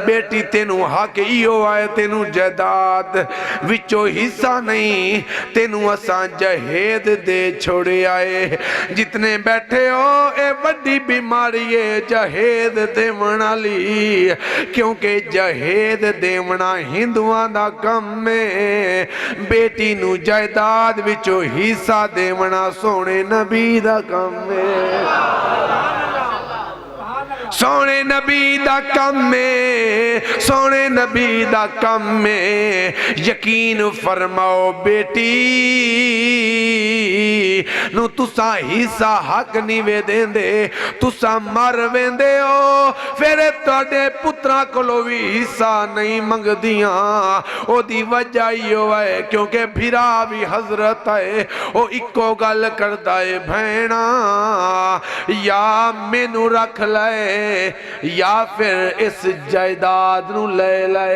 बेटी तेनू हक इहो आए, तेनू जायदाद विचों हिस्सा नहीं, तेनू असा जहेद दे छोड़े आए। जितने बैठे हो ए बड़ी बीमारी है जहेद देवन वाली, क्योंकि जहेद देवना हिंदुआं दा कम है, बेटी नू जायदाद विचों हिस्सा देवना सोने नबी दा कम है। सोने नबी दा कम में, सोने नबी दा कम में। यकीन फरमाओ बेटी नू तुसा हिस्सा हक नहीं वे देंदे, तुसा मर वेंदे हो, फिर तुहाडे पुत्रा कोलों भी हिस्सा नहीं मंगदियां। ओदी वजह इहो है क्योंकि फिरा भी हजरत है, ओ इको गल करदा है भैणा या मैनू रख ले या फिर इस जायदाद नू ले ले,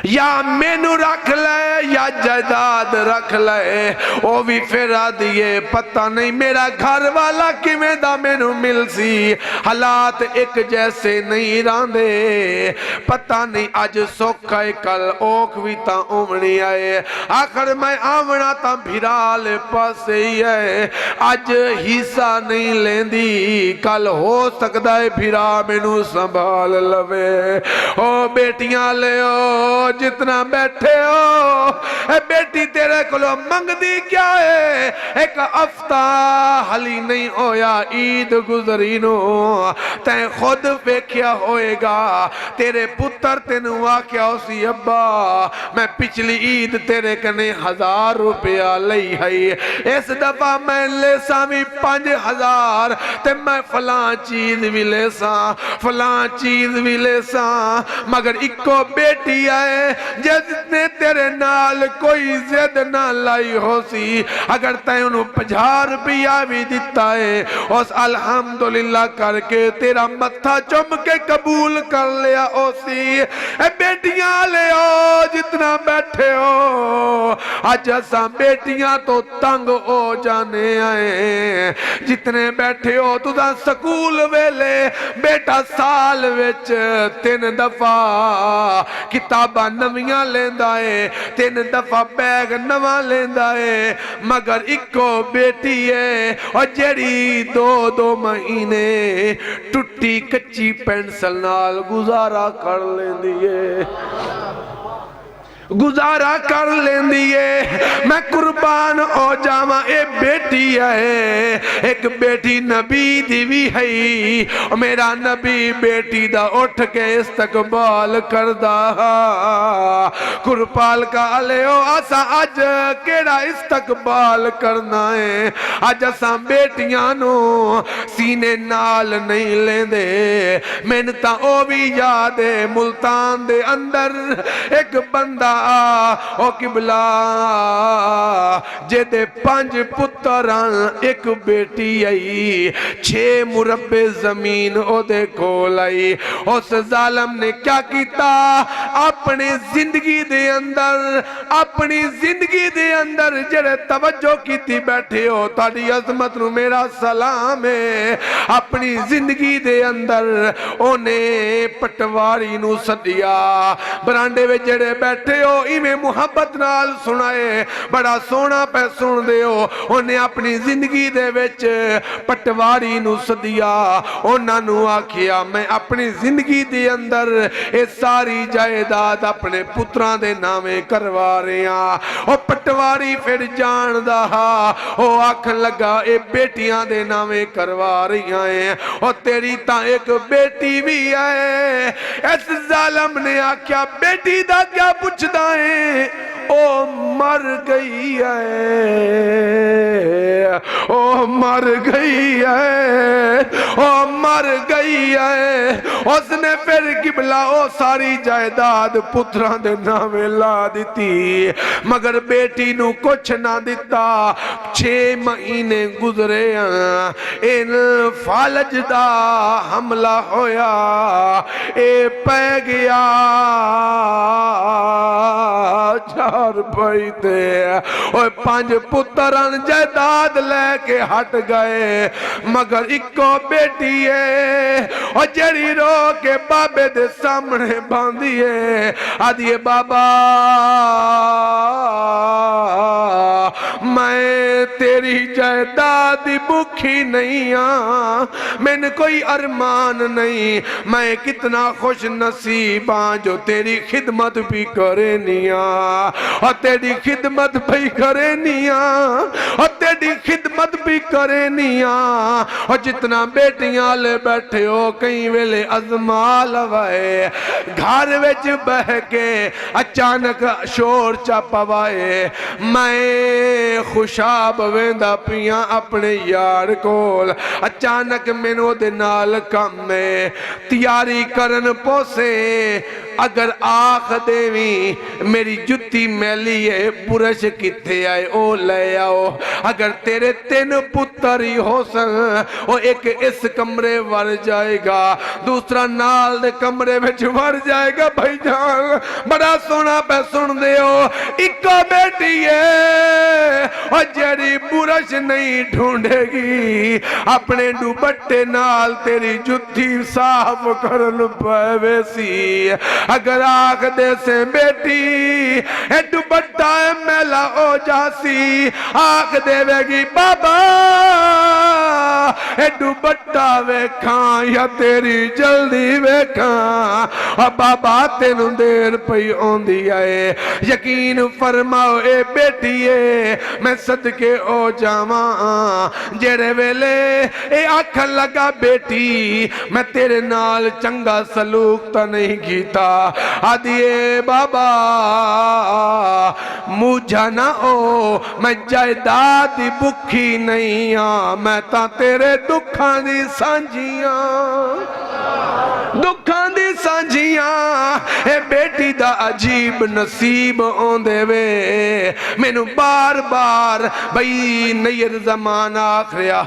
या मैनू रख ले या जायदाद रख ले। ओ भी फिर दिए पता नहीं मेरा घर वाला किवें दा मैनू मिल सी, हालात एक जैसे नहीं रहिंदे। पता नहीं अज सुख है कल औख भी ता उमनी आए, आखिर मैं आवना ता भिराले पासे ही है। अज हिस्सा नहीं लेंदी कल हो सकता है फिरा मैनू संभाल लवे। ओ बेटियां ले जितना बैठे हो बेटी तेरे को मंगदी क्या है, एक हफ्ता हली नहीं होया ईद गुजरी नो, तैं खुद वेख्या होएगा तेरे पुत्र तेनू आख्या उसी अब्बा मैं पिछली ईद तेरे कने 1000 रुपया लई है, इस दफा मैं लेसा भी 5000 ते मैं फलां चीज भी लेसा फलां चीज भी लेसा। मगर इको बेटी है जिसने तेरे नाल कोई जिद ना लाई हो सी, अगर तैं उन्हें 50 रुपया भी दिता है उस अल्हम्दुलिल्लाह करके तेरा मत्था चुम के कबूल कर लिया ओसी। बेटियां ले जितना बैठे हो अज असा बेटियां तो तंग हो जाने आए, जितने बैठे हो तुसा स्कूल वेले बेटा साल विच 3 दफा किताबा नवियां लेंदा है, 3 दफा बैग नवा लेंदा है, मगर इको बेटी है और जेड़ी 2-2 महीने टुट्टी कच्ची पेंसिल नाल गुजारा कर लेंदी है, गुजारा कर लेंदी है। मैं कुर्बान हो जावा ए बेटी है, एक बेटी नबी दी भी है, मेरा नबी बेटी दा उठ के इस्तकबाल करदा। कुरपाल का लियो असा अज केड़ा इस्तकबाल करना है, अज असा बेटियां नो सीने नाल नहीं लेंदे। मैनू तां ओ भी याद है मुल्तान दे अंदर एक बंदा ओ किबला जेदे 5 पुत्र एक बेटी आई, 6 मुरब्बे जमीन ओदे कोल आई। उस जालम ने क्या किया अपनी जिंदगी दे अंदर, अपनी जिंदगी दे अंदर जेड़े तवज्जो कीती बैठे हो ताड़ी अजमत नू मेरा सलाम है। अपनी जिंदगी दे अंदर ओने पटवारी नू सदिया, बरांडे विच जेड़े बैठे हो इवें मुहब्बत नाल सुनाए बड़ा सोना पे सुन दे हो। उन्हें अपनी जिंदगी दे विच पटवारी नू सदिया, उन्हां नू आखिया मैं अपनी जिंदगी दे अंदर ये सारी जायदाद अपने पुत्रां दे नामे करवा रहा। ओ पटवारी फिर जानदा ओ आखन लगा ये बेटियां दे नामे करवा रही है, और तेरी ता एक बेटी भी है। इस जालम ने आख्या बेटी दा क्या पुछदा है, ओ मर गई है, ओ मर गई है, ओ मर गई है। उसने फिर किबला ओ सारी जायदाद पुत्रां दे नामे ला दी, मगर बेटी नू कुछ ना दिता। 6 महीने गुजरे इन फालज दा हमला होया, ए पै गया यार भाई ते ओए 5 पुत्रन जायदाद लेके हट गए मगर इको बेटी है और जड़ी रो के बाबे दे सामने बांधी है आदिए बाबा मैं तेरी जायदाद भूखी नहीं हाँ मैंने कोई अरमान नहीं मैं कितना खुश नसीब हाँ जो तेरी खिदमत भी करे निया और तेरी खिदमत भी करे निया और तेरी खिदमत भी करे निया और जितना बेटियां ले बैठे हो कई वेले अजमा लवाए घर विच बह के अचानक शोर चा पवाए मैं खुशाब वेंदा पिया अपने यार कोल अचानक मैनू दे नाल काम है तैयारी करन पोसे अगर आख देवी मेरी जुत्ती मैली है पुरुष किथे आए ओ ले आओ अगर तेरे 3 पुत्र ही हो सन वो एक इस कमरे वर जाएगा दूसरा नाल दे कमरे में वर जाएगा भाईजान बड़ा सोना पे सुन दे इको बेटी है और जड़ी पुरुष नहीं ढूंढेगी अपने दुपट्टे नाल तेरी जुत्ती साफ करन पवेसी अगर आख दे से बेटी ए दुपट्टा मैला हो जासी आख देवेगी बाबा ए दुपट्टा वेखा या तेरी जल्दी वेखा और बाबा तेनू देर पई आंदी आए यकीन फरमाओ ए बेटी है मैं सदके ओ जावा जेड़े वेले ए आखन लगा बेटी मैं तेरे नाल चंगा सलूक तो नहीं कीता आदिए बाबा मुझा ना ओ मैं जायदाद दी भुखी नहीं हाँ मैं ता तेरे दुखां दी सांझियां दुखां दी सांझियां ए बेटी दा अजीब नसीब आंदे वे मैनू बार बार बई नैयर जमाना आखरिया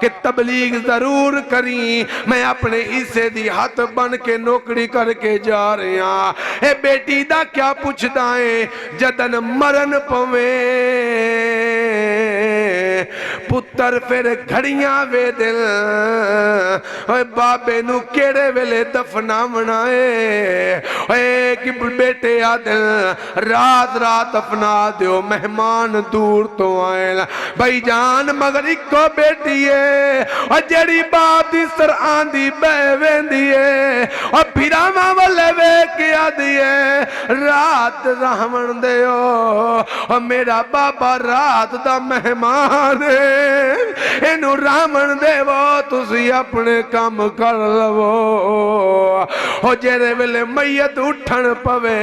कि तबलीग जरूर करी मैं अपने हिस्से दी हाथ बन के नौकरी करके जा रहा ए बेटी दा क्या पुछदा है जदन मरन पवे पुत्र फिर घड़ियां वे दिल ओए बाबे नू केड़े वेले दफनावना है ओए कि बेटे आ दिल रात रात अपना दियो मेहमान दूर तो आए भाई जान मगर इको बेटी है और जड़ी बाप दी सर आंदी बह वेंदी है और फिरावा वाले वे के आदी है रात रहमन दियो और मेरा बाबा रात दा मेहमान है इनू रामन देवो तुसी अपने काम कर लवो हो जेरे वेले मैयत उठन पवे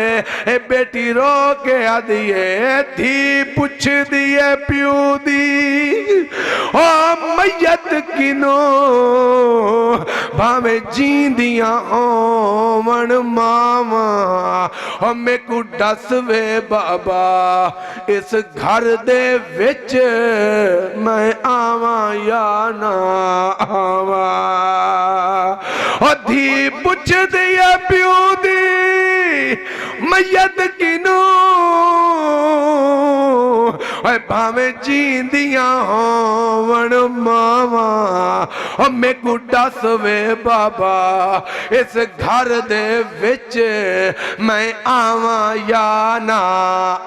ए बेटी रो के आदी है धी पुछ दिए प्यू दी ओ मैयत किनो भावे जींदियां ओवन मावा ओ मैं को दस वे बाबा इस घर दे विच मैं आवा या ना आवा ओ धी पुछ दिया प्यू दी मैयत किनू भावे जींदियां होवन मावा ओ मैं को दस वे बाबा इस घर दे विच मैं आवा या ना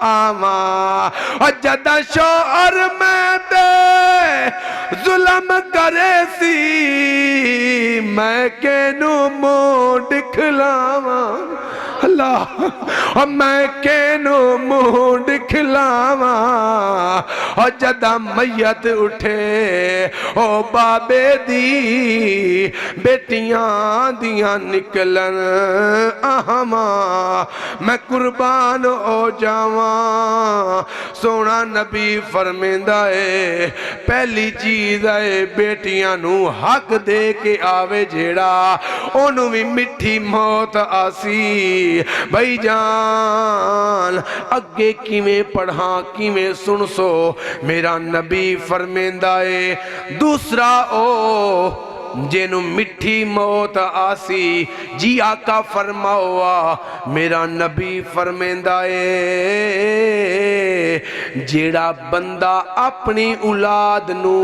आवा और जदा शोहर मैं दे जुल्म करे सी मैं केनू मुंह दिखलावा अल्लाह मैं केनू मुंह दिखलावा और जदा मैयत उठे ओ बाबे दी बेटियां दियां निकलन आहमा मैं कुर्बान हो जावा सोना नबी फरमेंदा है पहली चीज है बेटियां नू हक दे के आवे जेड़ा ओनू भी मिठी मौत आसी भाई जान अगे किवें पढ़ा किवें सुन सो मेरा नबी फरमेंदा है दूसरा ओ जेनू मिठी मौत आसी। जी आका फरमाओ मेरा नबी फरमेंदा है जेड़ा बंदा अपनी औलाद नू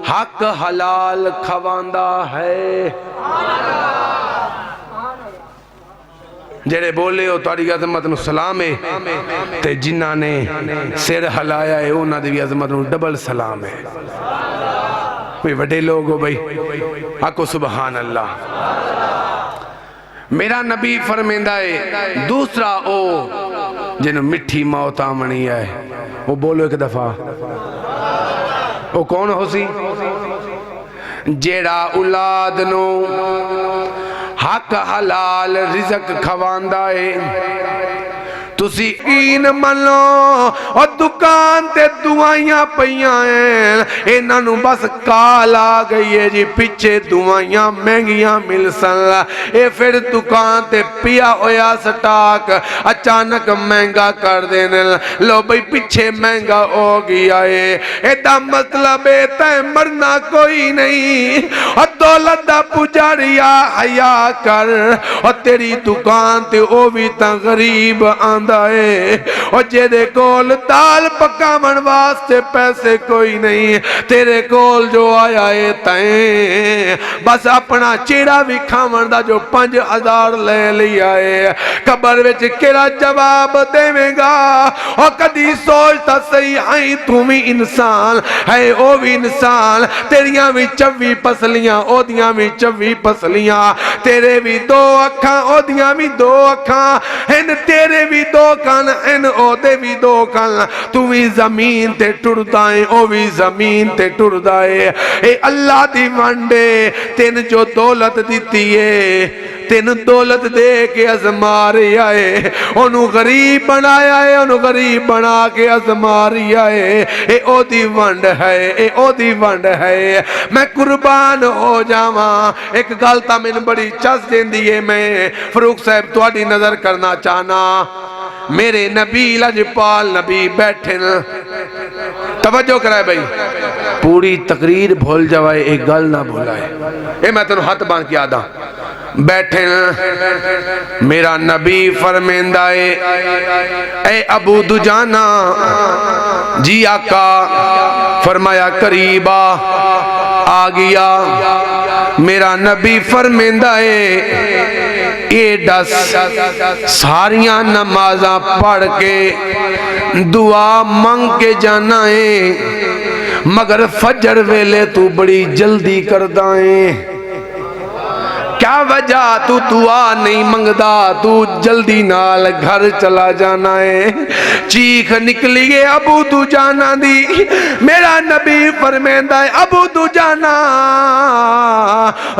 हक हलाल खवांदा है। जेड़े बोले हो तुहाडी अजमत नू सलाम है, ते जिन्हां ने सिर हिलाया है उन्हां दी भी अजमत नू डबल सलाम है। भाई वड्डे लोग हो भाई, आको सुबहान अल्लाह। मेरा नबी फरमेंदा है दूसरा ओ जिन्हों मिठी मौत आमनी है, वो बोलो एक दफा, वो कौन हो सी? जेड़ा औलाद नू हक हलाल रिज़क खवांदा है। तुसी यकीन मनो और दुकान ते दुआइयां पईयां हैं, इन्हां नू बस काल आ गई है जी पिछे दुआइयां महंगियां मिल सन। ये फिर दुकान ते पिया होया स्टाक अचानक महंगा कर देने, लो भाई पिछे महंगा हो गया है। एदा मतलब है तै मरना कोई नहीं, और दौलत दा पुजारिया हया कर, और तेरी दुकान ते ओ भी तां गरीब आंदा और जेदे कोल दाल पकावन वास्ते पैसे कोई नहीं, तेरे कोल जो आया है तैं बस अपना चेड़ा भी खावन दा जो 5000 ले लिया है। कबर विच केड़ा जवाब देवेगा? और कदी सोचता सही आई तू भी इंसान है, ओ भी इंसान, तेरियां भी 24 पसलियां, ओदियां भी 24 पसलियां, तेरे भी 2 अखां, ओदियां भी 2 अखां, इन तेरे भी 2 कन, इन ओदे भी 2 कन, तू भी जमीन ते टुरदा है, ओ भी जमीन ते टुरदा है। ए अल्लाह दी वंडे तेन जो दौलत दीती है, तेन दौलत दे के अजमा रिया है, ओनू गरीब बनाया है, ओनू गरीब बना के अजमा रिया है। ए ओदी वंड है, ए ओदी वंड है। मैं कुर्बान हो जावा, एक गल तां मैनू बड़ी चस देंदी है, मैं फरूक साहब तुहाडी नजर करना चाहना। मेरे नबी लजपाल नबी बैठे न, तवज्जो कराए भाई, पूरी तकरीर भूल जाए एक गल ना भूलाए, ये मैं तेन हाथ बांध के आदा। बैठे न, मेरा नबी फरमेंदा है ए अबू दुजाना जी आका फरमाया करीबा आ गया। मेरा नबी फरमेंदा है ये दस सारियां नमाज़ां पढ़ के दुआ मंग के जाना है, मगर फजर वेले तू बड़ी जल्दी करदा है। क्या वजह? तू दुआ नहीं मंगदा, तू जल्दी नाल घर चला जाना है। चीख निकली है अबू दुजाना दी। मेरा नबी फरमांदा है अबू दुजाना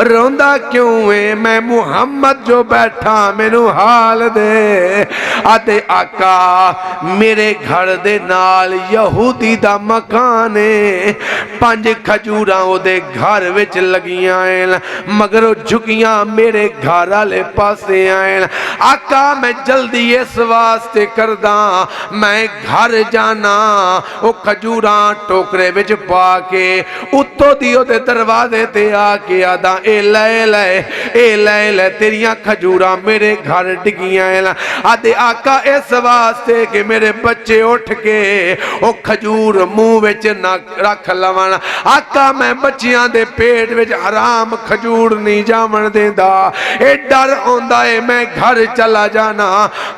रोंदा क्यों है? मैं मुहम्मद जो बैठा मैनू हाल दे। आते आका मेरे घर दे नाल यहूदी दा मकान है, 5 खजूरां ओदे घर विच लगियां हैं, मगर झुकियां मेरे घर वाले पासे आए। आका मैं जल्दी इस वास्ते करदा, मैं घर जाना। वो खजूरा टोकरे विच पा के उत्तों दी ओदे दरवाजे ते आके आदा ए ले तेरियां खजूरा मेरे घर डिगियां। आदे आका इस वास्ते कि मेरे बच्चे उठ के वो खजूर मुंह विच ना रख लवन। आका मैं बच्चियां दे पेट विच हराम खजूर नहीं जावन देंदा, ए डर आंदा है मैं घर चला जाना,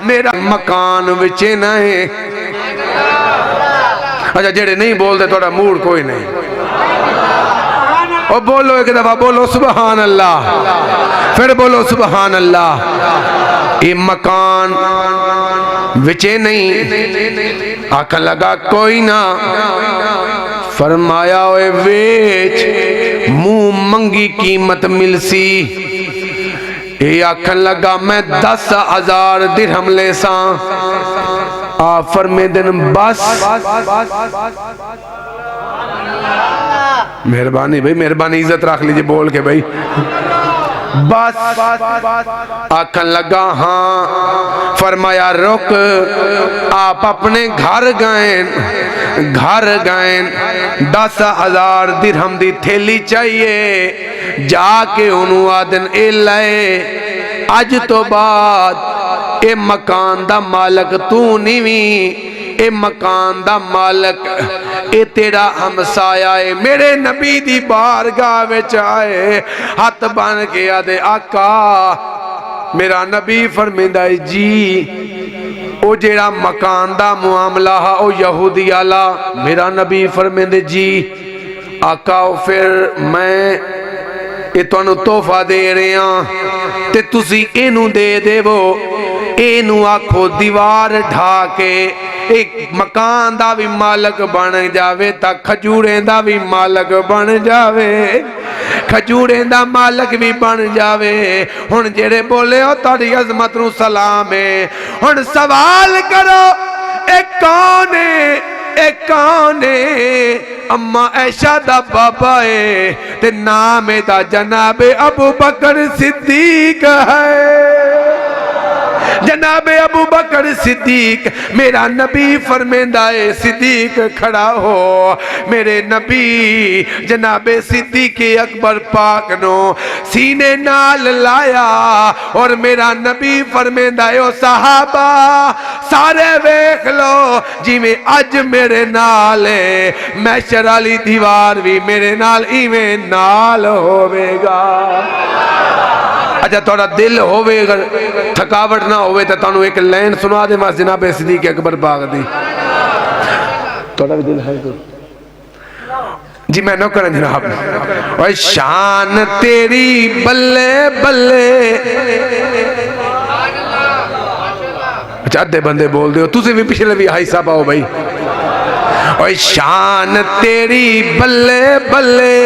मेरा मकान विच ना है। अच्छा जेड़े नहीं बोलते थोड़ा मूड कोई नहीं, और बोलो एक दफा बोलो सुबहान अल्लाह, फिर बोलो सुबहान अल्लाह। ये मकान विचे नहीं, आखन लगा कोई ना, फरमाया ओए वेच मुंह मंगी कीमत मिलसी। ये आखन लगा मैं 10,000 दिरहम ले सा। आफर में दिन बस मेहरबानी भाई, मेहरबानी इज्जत रख लीजिए बोल के भाई, बस आखन लगा हाँ। फरमाया रुक, आप अपने घर गए 10,000 दिरहम दी थैली चाहिए, जाके उन्होंने आदन ए लाए, अज तो बाद ए मकान दा मालक तू नहीं वी, ए मकान दा मालक ए तेरा हमसाया है। मेरे नबी दी बारगाह विच आए, हथ बन के आदे आका, मेरा नबी फरमांदा है जी ओ जेड़ा मकान दा मुआमला है ओ यहूदी आला। मेरा नबी फरमांदे जी आका फिर मैं ये तुहानू तोहफा दे रहा ते तुसी इनू दे देवो, इनू आखो दीवार ढा के एक मकान दा भी मालक बन जावे ता खजूरें दा भी मालक बन जावे, खजूरें दा मालक भी बन जावे। हुण जेड़े बोले हो तुहाडी अजमत नू सलाम है। हुण सवाल करो ए कौन है, ए कौन है? अम्मा ऐशा दा बाबा है ते नाम दा जनाबे अबू बकर सिद्दीक है, जनाबे अबू बकर सिद्दीक। मेरा नबी फरमांदा है सिद्दीक खड़ा हो। मेरे नबी जनाबे सिद्दीक अकबर पाक नो सीने नाल लाया और मेरा नबी फरमांदा है ओ सहाबा सारे वेख लो जिवें अज मेरे नाल है, मैशर वाली दीवार भी मेरे नाल इवें नाल होवेगा। अच्छा थोड़ा दिल होवे, अगर थकावट ना होवे तो तुहानू एक लाइन सुना दे मैं जनाबे सिद्दीक अकबर पाक दी। थोड़ा भी दिल है तो जी मैं न करा जनाब। और शान तेरी बल्ले बल्ले, अच्छा अद्धे बंदे बोल दे हो, तुसी भी पिछले भी हाइसा पाओ भाई। और शान तेरी बल्ले बल्ले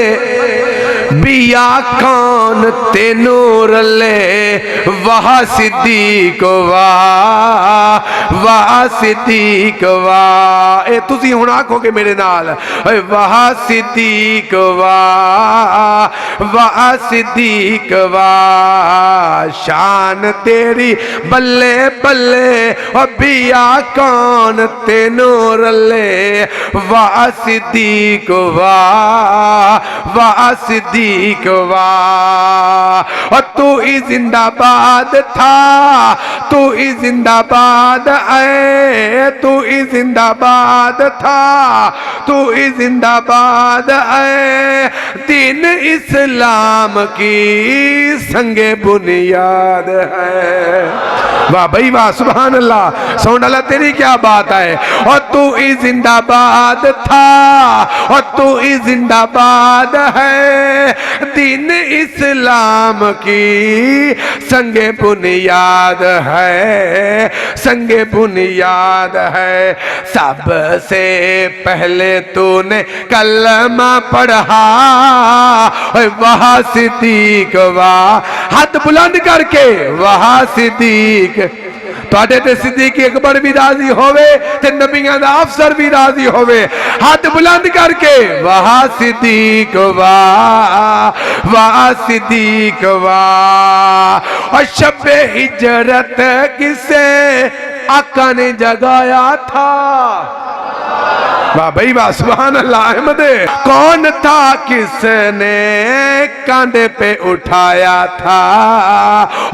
बिया कौन तेनू रले, वाह सिद्दीक वाह, वाह सिद्दीक वाह। ए तुसी हुण आखोगे मेरे नाल वाह सिद्दीक वाह, वाह सिद्दीक वाह। शान तेरी बल्ले बल्ले और बिया कौन तेनू रले, वाह सिद्दीक वाह, वाह सिद्दीक वाह। और तू ही जिंदाबाद था, तू ही जिंदाबाद है, तू ही जिंदाबाद था, तू ही जिंदाबाद है। दीन इस्लाम की संगे बुनियाद है। वाह भाई वाह, सुभान अल्लाह, सोन अल्लाह तेरी क्या बात है। और तू ही जिंदाबाद था और तू ही जिंदाबाद है, दीन इस्लाम की संगे बुनियाद है, संगे बुनियाद है। सबसे पहले तूने कलमा पढ़ा, वाह सिद्दीक वाह। हाथ बुलंद करके वाह सिद्दीक। तुहाडे ते सिद्दीक अकबर भी राजी होवे ते नबियां दा अफसर भी राजी होवे। हाथ बुलंद करके वाह सिद्दीक वाह, वाह सिद्दीक वाह। और शब्बे हिजरत किसे आका ने जगाया था। वाह भाई वाह, सुभान अल्लाह। अहमद कौन था किसने कांधे पे उठाया था,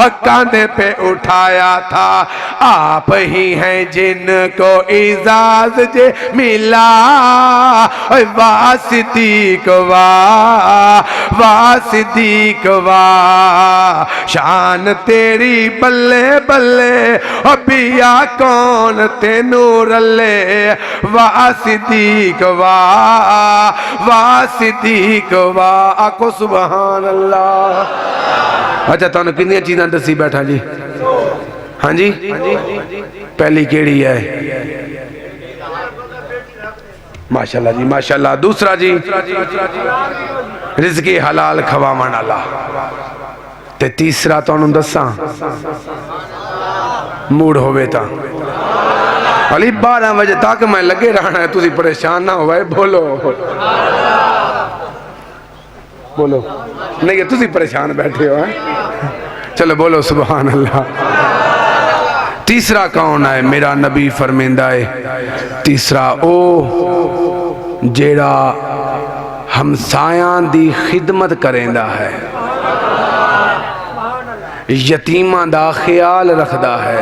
और कांधे पे उठाया था। आप ही हैं जिनको इजाज़त मिला, वाह सिद्दीक वाह, वाह सिद्दीक वाह। शान तेरी बल्ले बल्ले और बिया कौन तेनू रले, वाह सिद्दीक वाह, वाह सिद्दीक वाह। आखो सुभान अल्लाह। अच्छा तुहानू कितनी चीज़ां दसी बैठा जी। हाँ जी, पहली केड़ी है? माशाल्लाह जी माशाल्लाह। दूसरा जी रिज़्क़ हलाल खवावन वाला। ते तीसरा तुहानू दसा मूड होवे ता अली 12 बजे तक मैं लगे रहना है, तुसी परेशान ना हो। बोलो बोलो नहीं तुसी परेशान बैठे हो हैं? चलो बोलो सुभान अल्लाह। तीसरा कौन है? मेरा नबी फरमांदा है तीसरा ओ जेड़ा हमसायां दी खिदमत करेंदा है, यतीमां दा ख्याल रखदा है,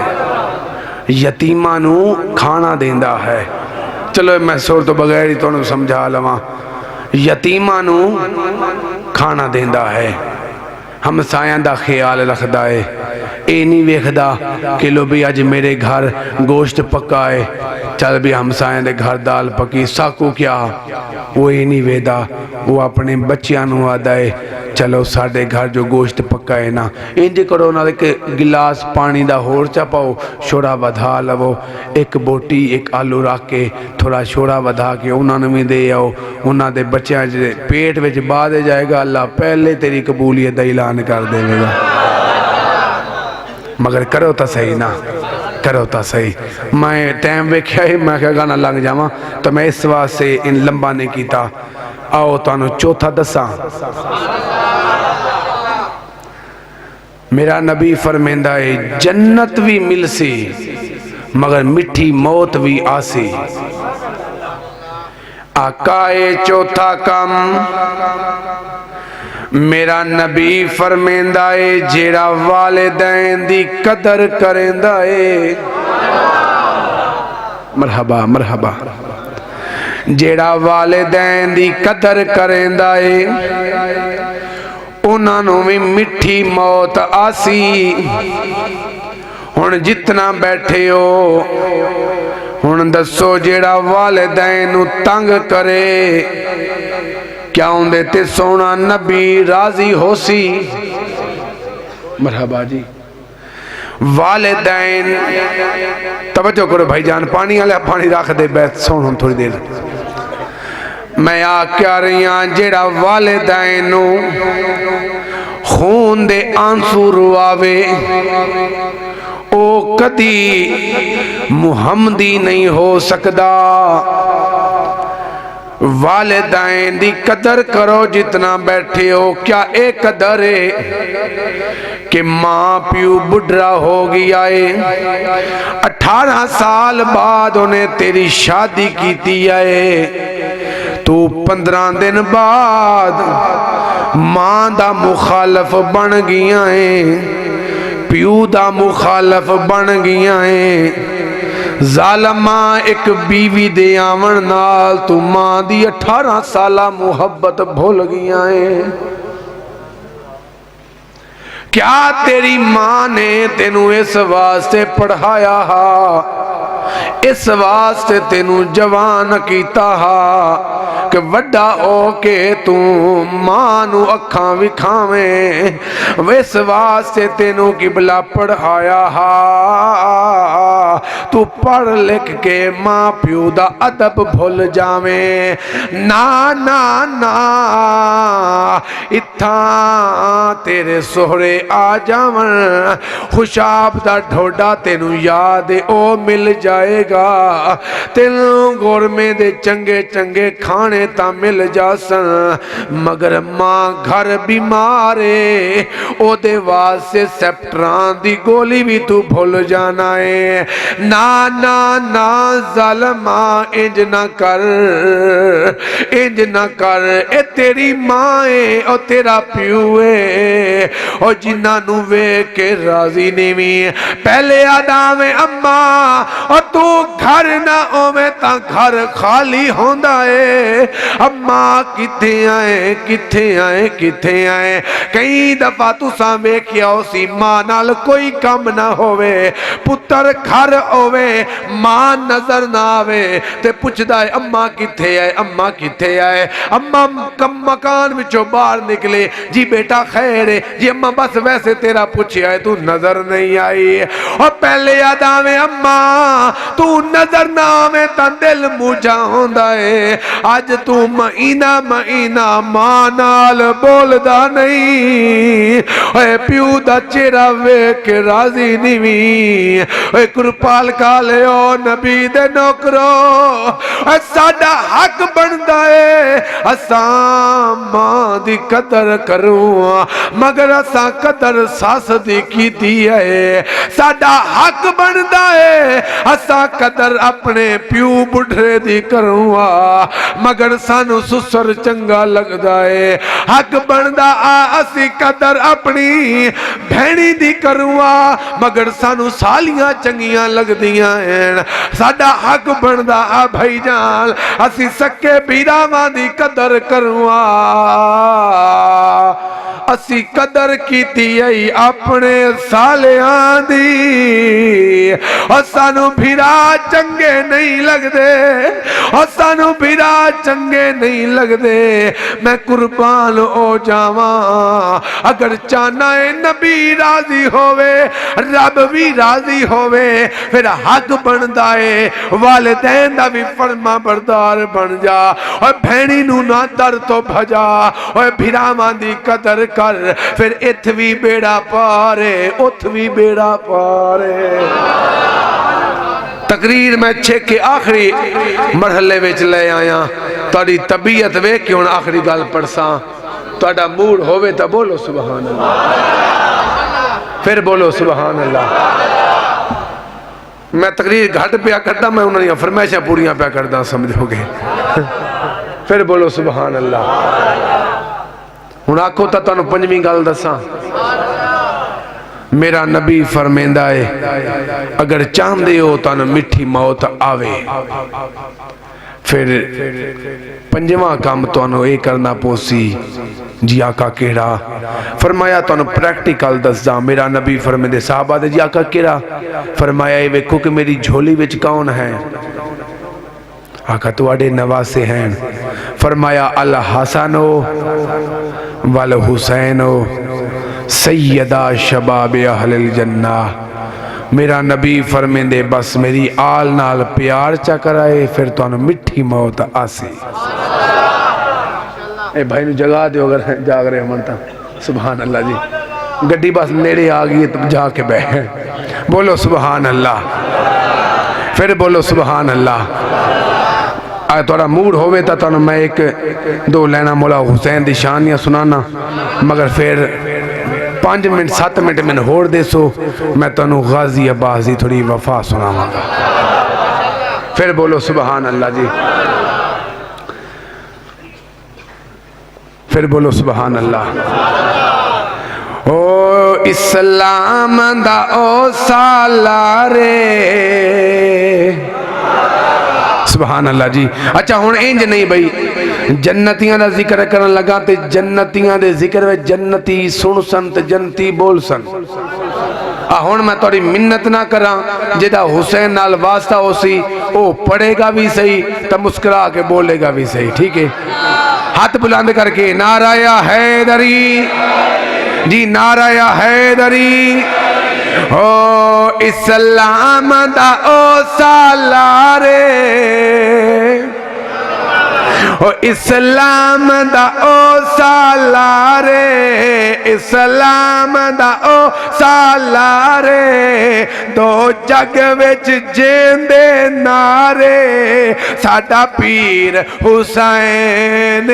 यतीमां नू खाना देंदा है। चलो मैं सुर तो बगैर ही तुहानू समझा लवां। यतीमां नू खाना देंदा है, हमसायां दा ख्याल रखदा है। ये नहीं वेखदा कि लो भी अज मेरे घर गोश्त पक्का है, चल भी हमसायां दे घर दाल पकी साकू क्या, वो ये नहीं वेदा। वो अपने बच्चियां नू आदा है चलो साडे घर जो गोश्त पक्का है ना, इंज करो ना एक गिलास पानी दा होर चा पाओ, छोड़ा वधा लवो, एक बोटी एक आलू रख के थोड़ा छोड़ा वधा के उन्होंने भी दे आओ। उन्होंने दे बच्चों जे पेट विच बा दे जाएगा, अल्लाह पहले तेरी कबूलियत दा ऐलान कर देगा। मगर करो तो सही ना, करो तो सही। मैं टाइम वेख्या ही मैं क्या गाना लग जावा, तो मैं इस वास्ते इन लंबा नहीं किया। आओ तुहानू चौथा दसा। मेरा नबी फरमांदा है जन्नत भी मिलसी मगर मिठी मौत भी आसी। आकाए चौथा कम मेरा नबी फरमांदा है जेड़ा वालिदैन दी कदर करेंदा है। मरहबा मरहबा। जेड़ा वालिदैन दी कदर करेंदा है उन्होंने भी मिठी मौत आसी। हुण जितना बैठे हो हुण दसो जेड़ा वालिदैन नू तंग करे क्या उंदे ते सोना नबी राजी होसी? मरहबा जी। वालिदैन तवज्जो करो भाईजान, पानी वाला पानी रख दे बैठ सोन थोड़ी देर। मैं आ क्या रही हाँ जेड़ा वालिदैन नू खून दे आंसू रुआवे ओ कदी मुहम्मदी नहीं हो सकदा। वालिदैन दी कदर करो जितना बैठे हो। क्या एक कदर है कि माँ प्यू बुढ़ा हो गया है, 18 साल बाद उन्हें तेरी शादी की है, तू 15 दिन बाद मां दा मुखालफ बन गया है, प्यू दा मुखालफ बन गया है। जालमा एक बीवी दे आवन नाल तू मां दी 18 साला मुहब्बत भूल गया है। क्या तेरी मां ने तेनू इस वास्ते पढ़ाया हा, इस वास्ते तेनू जवान कीता हा कि वड्डा हो के तू मां नू अखां विखावें, इस वास्ते तेनू किबला पढ़ाया हा तू पढ़ लिख के मां प्यू दा अदब भुल जावें। ना ना ना इत्था तेरे सोहरे आ जावन, खुशाब दा ढोडा तेनू याद ओ मिल जाएगा, तेनू गोरमे दे चंगे चंगे खाने ता मिल जासन, मगर मां घर बीमार है ओदे वास्ते सेप्टरां दी गोली भी तू भूल जाना है। ना ना ना जालमा इंज ना कर, इंज ना कर, ए तेरी मां है और तेरा प्यू है और जिन्ना नू वेख के राजी नहीं। पहले आदाम अम्मा और तू घर ना होवे ता घर खाली होंदा है। अम्मा किथे आए किथे आए किथे आए। कई दफा तुसा वेख्या उसी मां नाल कोई काम ना होवे, पुत्र घर होवे मां नजर ना आवे ते पुछदा है अम्मा किथे आए अम्मा किथे आए। अम्मा कम मकान विचों बाहर निकले जी बेटा खैर है जी अम्मा बस वैसे तेरा पूछया है तू नजर नहीं आई। और पहले याद आवे अम्मा तू नजर ना आवे ता दिल मूझा होंदा है। अज तू महीना महीना मां नाल बोलदा नहीं, ओए प्यू दा चेहरा वेख के राजी नहीं। ओए कुरपाल लगा लियो नबी दे नौकरो, साडा हक बनता है असां मां दी कदर करूं, मगर असां कदर सस दी कीती है। साडा हक बनता है असां कदर अपने प्यू बुढ़े दी करूं, मगर सानू सुसर चंगा लगता है। हक बनता असी कदर अपनी भैणी दी करूं, मगर सानू सालियां चंगियां लगदियां हैं। साडा हक बनता भाई जान असी सके बीरावां दी कदर करूं, असी कदर कीती है अपने सालियां दी। और सानू भीरा चंगे नहीं लगदे, और सानू भीरा चंगे नहीं लगदे। मैं कुर्बान हो जावा, अगर चाहना है नबी राजी होवे, रब भी राजी होवे, फिर हक बनता है वालिदैन दा भी फरमा बरदार बन जा। और भैणी नू ना दर तो भजा, और भीरावां दी कदर कर, फिर इत भी बेड़ा पारे उथ भी बेड़ा पारे। तकरीर मैं छे के आखिरी मरहले विच ले आया, तुहाडी तबीयत वेख के हुण आखिरी गल पढ़सा। तुहाडा मूड होवे तो बोलो सुभान अल्लाह, फिर बोलो सुभान अल्लाह। मैं तकरीर घट पिया करता, मैं उन्होंने फरमाइशा पूरियां पिया करता, समझोगे। फिर बोलो सुभान अल्लाह। हुण आखो तो तुहानू पंजवीं गल दसा, मेरा नबी फरमेंदा है अगर चाहते हो तुहानू मिठी मौत आवे, फिर पंजवा काम तुहानू ये करना पोसी। जी आका केड़ा? फरमाया तुहानू प्रैक्टिकल दसदा। मेरा नबी फरमेंदे साहबा दे जी आका केड़ा? फरमाया ये वेखो कि मेरी झोली विच कौन है? आका तुहाडे नवासे हैं। फरमाया अल हसनो वल हुसैनो सैयदा शबाब अहलिल जन्ना। मेरा नबी फरमेंदे बस मेरी आल नाल प्यार चा कराए, फिर तुहानू मिठी मौत आसी। ए भाई नू जगा दो अगर जाग रहे हो तो। सुभान अल्लाह जी। गड्डी बस नेड़े आ गई तो जाके बह। बोलो सुभान अल्लाह, फिर बोलो सुभान अल्लाह। थोड़ा मूड होवे तो तुहानू मैं एक दो लाइना मौला हुसैन दी शानियां सुनाना, मगर फिर 5 मिनट 7 मिनट मैंने होर देसो, मैं तुहानू गाजी अब्बास दी थोड़ी वफा सुनावांगा। फिर बोलो सुभान अल्लाह जी, फिर बोलो सुभान अल्लाह। ओ इस्लाम दा ओ सालारे, सुभान अल्लाह जी। अच्छा हुण इंज नहीं भाई, जन्नतियां दा जिक्र करन लगा ते जन्नतियां दे जिक्र में जन्नती सुन सन ते जन्नती बोल सन। हुण मैं तुहाडी मिन्नत ना करा, जिहदा हुसैन नाल वास्ता हो सी ओ पढ़ेगा भी सही तो मुस्कुरा के बोलेगा भी सही, ठीक है? हाथ बुलंद करके नाराया हैदरी जी, नाराया हैदरी। ओ इस्लाम दा ओ सालारे, ओ इस्लाम दा ओ सालारे, इस्लाम दा ओ सालारे, दो जग विच जेंदे नारे, साडा पीर हुसैन,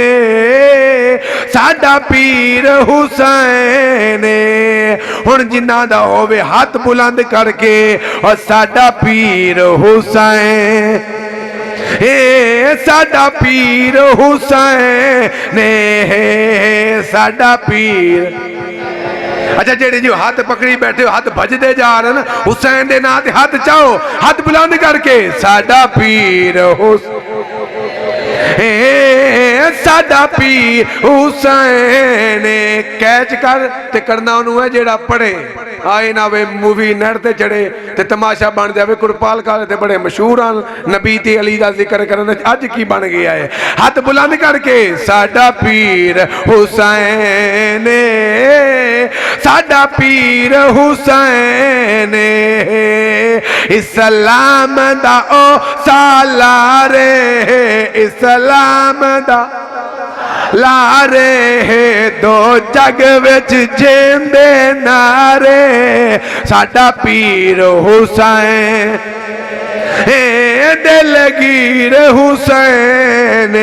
साडा पीर हुसैन। हुण जिन्ना दा होवे हाथ बुलंद करके, और साडा पीर हुसैन, हे साडा पीर हुसैन, हे साडा पीर। अच्छा जेड़े जो हाथ पकड़ी बैठे हो, हाथ भजदे जा रहे ना हुसैन दे नाम ते हाथ चाहो, हाथ बुलंद करके साडा पीर हुसैन, साडा पीर हुसैन। कैच कर ते करना उन्होंने है जेड़ा पढ़े, आए ना वे मूवी नेट ते चढ़े ते तमाशा बन जाए। कुरपाल काले ते बड़े मशहूर हैं, नबी ते अली दा जिक्र करन अज की बन गया है। हाथ बुलंद करके साडा पीर हुसैन, साडा पीर हुसैन, इस्लाम दा ओ सालारे, इस्लाम दा लारे, दो जग विच जेंदे नारे, साडा पीर हुसैन। दिलगीर हुसैन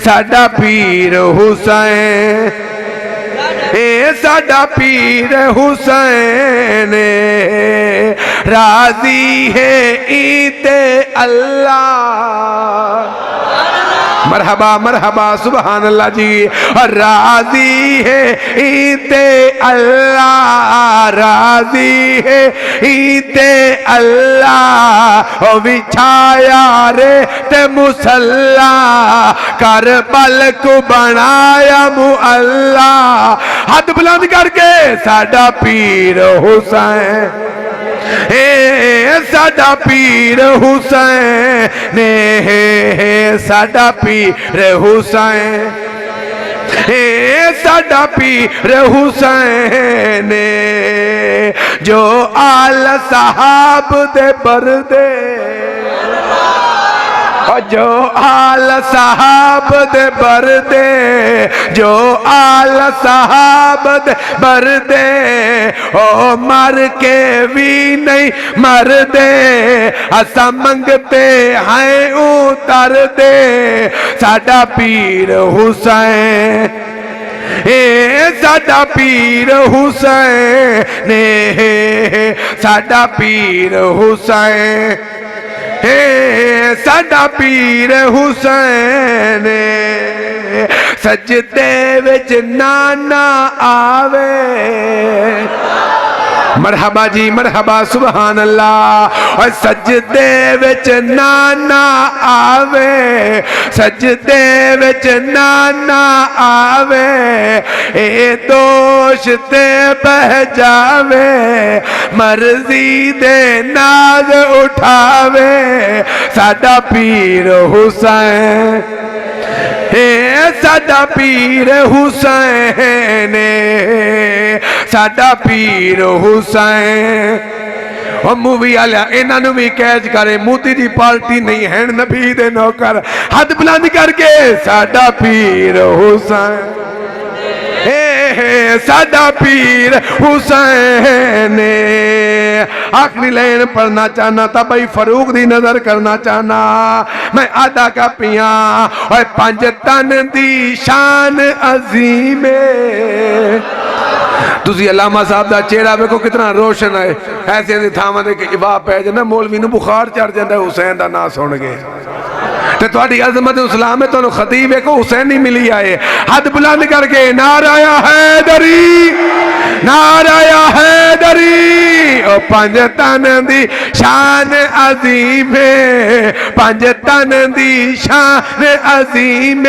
साडा पीर हुसैन साडा पीर हुसैन राजी है ईते अल्लाह। मरहबा मरहबा सुभान अल्लाह जी। और राजी है ईते अल्लाह, राजी है ईते अल्लाह। ओ बिछाया रे ते मुसल्ला करबल को बनाया मुअल्ला। हाथ बुलंद करके साडा पीर हुसैन साडा पीर हुसैन साडा पीर हुसैन साडा पीर हुसैन जो आल साहब दे बरदे जो आल साहब दे बरदे जो आल साहब दे बरदे ओ मर के भी नहीं मरदे असा मंगते हैं उतर दे साडा पीर हुसैन साडा पीर हुसैन साडा पीर हुसैन साडा पीर हुसैन सजदे विच नाना आवे। मरहबा जी मरहबा सुभान अल्लाह। और सजदे विच नाना आवे सजदे विच नाना आवे ए दोष ते बह जावे मर्जी दे नाज उठावे साडा पीर हुसैन साडा पीर हुसैन साडा पीर हुसैन। और मूवी वाले इन्हों भी कैच करे मोदी की पार्टी नहीं है नबी दे नौकर। हाथ बुलंद करके साडा पीर हुसैन साडा पीर हुसैन। आखिरी लाइन पढ़ना चाहना था भाई फरूक दी नजर करना चाहना मैं आदा का पिया और पंज तन दी शान अजीम। तुसी अल्लामा साहब का चेहरा वेखो कितना रोशन है। ऐसे ऐसी थावां ते इवा पै जांदा मौलवी नूं बुखार चढ़ जाता हुसैन का नाम सुन के। ते तुहाडी अज़मत इस्लाम में तुहानूं खतीब एक हुसैन ही मिली आए। हाथ बुलंद करके नाराया हैदरी नाराया हैदरी। ओ पंज तन दी शान अजीम पंज तन दी शान अजीम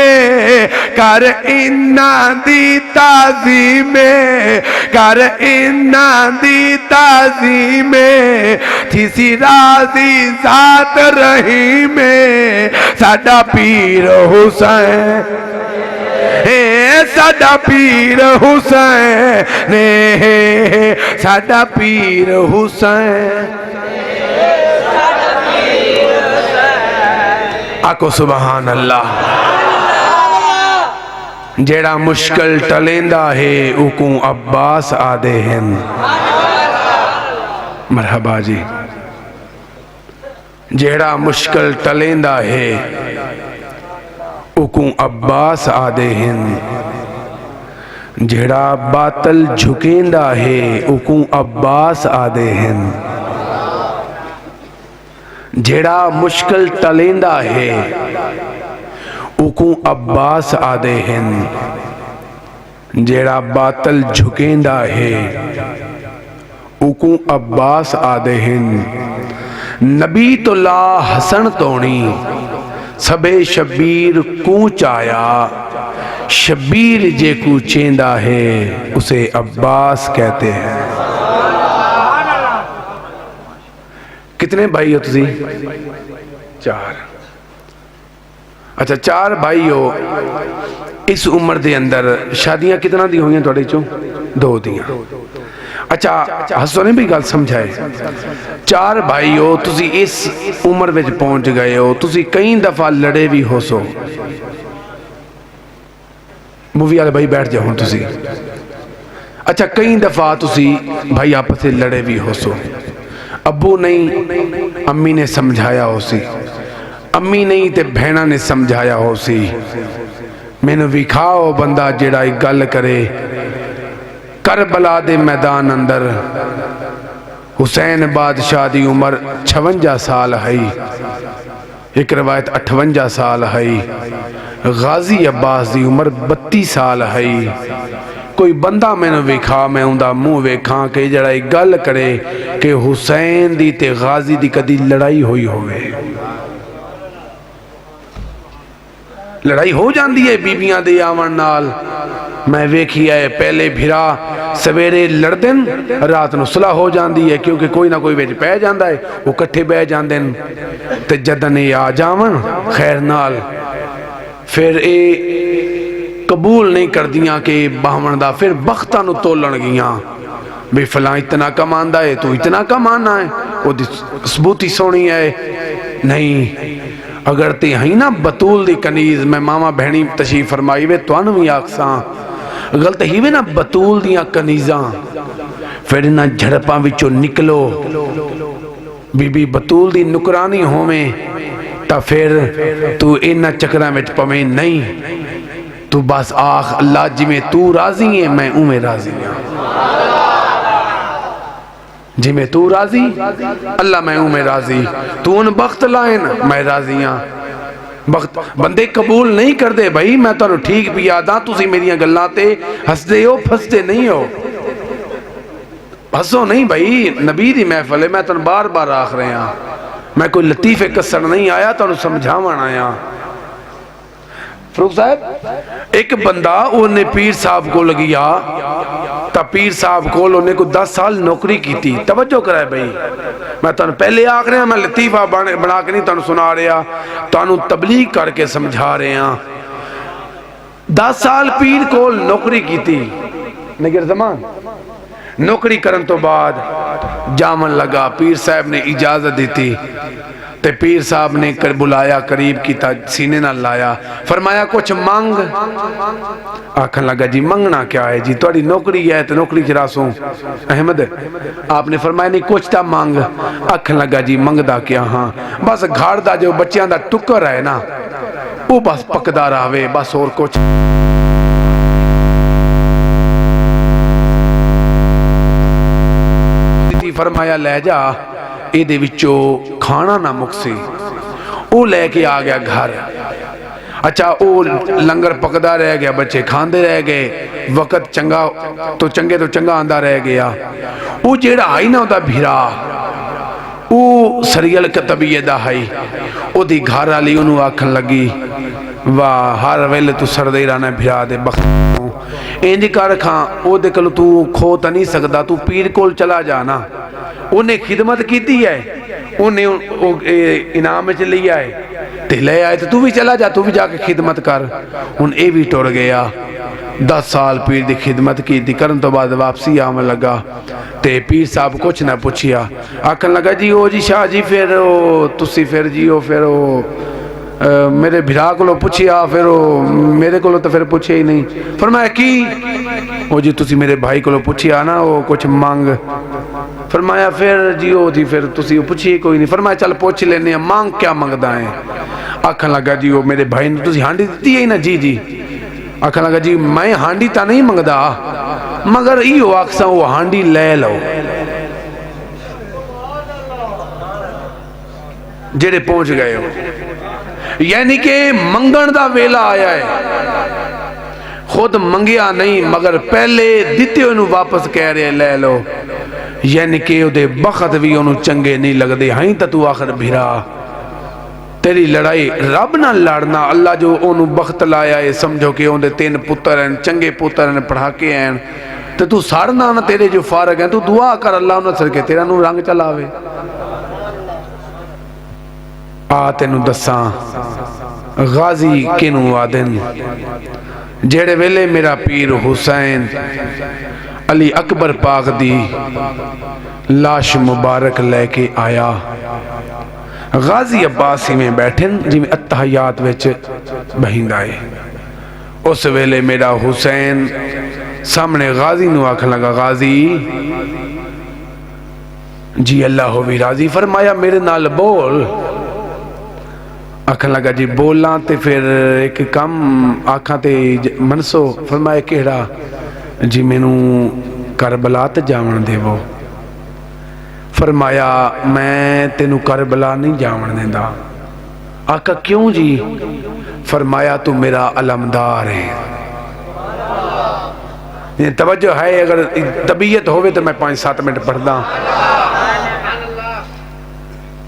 कर इन्ना दी ताज़ीम कर इन्ना दी ताज़ीम थी राज़ी ज़ात रहीम साडा पीर हुसैन साडा पीर हुसैन साडा पीर हुसैन। आको सुभान अल्लाह। जेड़ा मुश्किल टलेंदा है उकू अब्बास आदे हैं। मरहबा जी। जेड़ा मुश्किल टलेंदा है उकू अब्बास आदे हैं। जेड़ा बातल झुकेंदा है उकू अब्बास आदे हैं। जेड़ा मुश्किल टलेंदा है उकू अब्बास आदे हैं। जेड़ा बातल झुकेंदा है उकू अब्बास आदे हैं। नबी तो ला हसन तोणी सबे शबीर कूच आया शबीर जे कूचेंदा है उसे अब्बास कहते हैं। कितने भाई हो तुसी? चार। अच्छा चार भाई हो। इस उम्र के अंदर शादियां कितना दी हुई थोड़े चो? दो दियां। अच्छा हसो ने भी गल समझाए। चार भाई हो तुसी इस उम्र में पहुंच गए हो तुसी कई दफा लड़े भी हो सो। मूवी वाले भाई बैठ जाओ तुसी। अच्छा कई दफा तुसी भाई आपस में लड़े भी हो सो। अब्बू नहीं अम्मी ने समझाया हो सी, अम्मी नहीं ते भैणा ने समझाया हो सी। मैनू विखाओ बंदा जेड़ा एक गल करे। करबला दे मैदान अंदर हुसैन बादशाह की उम्र 56 साल है, एक रवायत 58 साल है। गाजी अब्बास की उम्र 32 साल है। कोई बंदा मैंने वेखा, मैं उनका मुँह वेखा कि जरा एक गल करे कि हुसैन दी ते गाजी दी कदी लड़ाई हुई होवे। लड़ाई हो जाती है बीबियां दे आवन नाल। मैं वेखी है पहले भिरा सवेरे लड़ते हैं, रात को सुलह हो जाती है, क्योंकि कोई ना कोई बिच पै जाता है, वो कट्ठे बह जाते हैं। तो जदन ये आ जावन खैर नाल, फिर ये कबूल नहीं करदियां कि बावन दा, फिर बख्तां नूं तोलन गियां भी फलां इतना कमांदा है, तू इतना कमाना है, वो सबूती सोनी है। नहीं, अगर ते ही ना बतूल दी कनीज, मैं मामा भैनी तशरीफ फरमाई वे तुहानू भी आखसां, गलत ही वे ना बतूल दियां कनीज़ां, फिर इन्हां झड़पां विचों निकलो। बीबी बतूल दी नुकरानी होवें तां फिर तू इन्हां चक्करां विच पवें नहीं। तू बस आख अल्लाह जिवें तू राजी है मैं उवें राजी हां, जिमें तू राजी अल्लाह मैं उमें राजी, तू उन बख्त लाइन मैं राजी हाँ। बख्त बंदे कबूल नहीं करते भाई, मैं तुहानू ठीक भी याद हाँ, तुसी मेरियां गल्लां ते हसदे हो, फसदे नहीं हो। हसो नहीं भाई, नबी दी महफिल है, मैं तुहानू बार बार आख रहा, मैं कोई लतीफे कसण नहीं आया, तुहानू समझावन आया। फरूक साहब एक बंदा उन्हें पीर साहब को गया, तो पीर साहब को उन्हें को 10 साल नौकरी की थी। तवज्जो कराए भाई, मैं तुहानू पहले आख रहा, मैं लतीफा बना के नहीं तुहानू सुना रहा, तुहानू तबलीग करके समझा रहा। 10 साल पीर को नौकरी की थी, निगर जमान नौकरी करन तो बाद जामन लगा, पीर साहब ने इजाजत दी थी, ते पीर साहब ने कर बुलाया, करीब किया, सीने ना लाया, फरमाया कुछ मंग। आखन लगा जी मंगना क्या है जी, थोड़ी नौकरी है तो नौकरी च रासूं अहमद। आपने फरमाया नहीं कुछ तो मंग। आखन लगा जी मंगदा क्या, हाँ बस घर दा जो बच्चों दा टुकर है ना वो बस पकदा रहे, बस और कुछ। फरमाया ले जा, ਇਹਦੇ ਵਿੱਚੋਂ खाना ना मुकसी, वो लैके आ गया घर। अच्छा वो लंगर पकदा रह गया, बच्चे खांदे रह गए, वक्त चंगा तो चंगा आंदा रह गया। वो जेड़ा आई ना उदा भिरा, वो सरियल तबीयत दा है, ओदी घर वाली उन्होंने आखन लगी वाह हर वेले तू सरदे रहना भिरा दे बख्त, इंज कर खां ओदे कोल तू खो तो नहीं सकता, तू पीर कोल चला जाना। उन्हें खिदमत की है, उन्हें इनाम च लिया है, ते ले आए तो तू भी चला जा, तू भी जाके खिदमत कर। हुन ये भी टुर गया। 10 साल पीर की खिदमत की करन तो बाद वापसी आवन लगा, ते पीर साहब कुछ ना पुछिया, आखन लगा जी ओ जी शाह जी फिर तुसी फिर जी ओ फिर मेरे भिरा को पुछिया, फिर मेरे को तो फिर पूछे ही नहीं। फरमाया की ओ जी तुसी मेरे भाई को पुछिया ना वो कुछ मंग। फरमाया फिर जी ओ जी फिर तुसी पुछिए कोई नहीं। फरमाया चल पूछ लेने, मांग क्या मंगदा है। आखन लगा जी वो मेरे भाई ने तुसी हांडी दी है ना, जी जी। आखन लगा जी मैं हांडी तो नहीं मंगदा, मगर इो आखसा वो हांडी ले लो जेड़े पहुंच गए हो, यानी कि मंगण दा वेला आया है। खुद मंगिया नहीं मगर पहले दिते उन्होंने वापस कह रहे ले लो, यानी कि उहदे बखत भी उन्होंने चंगे नहीं लगते। हाई तो तू आखिर भिरा तेरी लड़ाई रब ना लड़ना, अल्लाह जो उन्होंने बख्त लाया है, समझो कि उनके 3 पुत्र हैं, चंगे पुत्र हैं, पढ़ाके हैं, तो तू सड़ना ना, तेरे जो फारग हैं तू दुआ कर अल्लाह उन्हें सर के तेरा नू रंग चलावे। आ तेनू दसा गाजी किनू आदन, जेड़े वेले मेरा पीर हुसैन अली अकबर पाक दी लाश मुबारक लेके आया, गाजी अब्बासी में बैठे जिमें अत्तहियात विच बहिंदा है। उस वेले मेरा हुसैन सामने गाजी नू आखन लगा, गाजी जी अल्लाह हो भी राजी। फरमाया मेरे नाल बोल। आखन लगा जी बोला तो फिर एक कम आखा ते मनसो। फरमाया केड़ा? जी मैनू करबला ते जावन देवो। फरमाया मैं तेनू करबला नहीं जावन देंदा। आका क्यों जी? फरमाया तू मेरा अलमदार है। ये तवज्जो है, अगर तबीयत होवे तो मैं 5-7 मिनट पढ़दा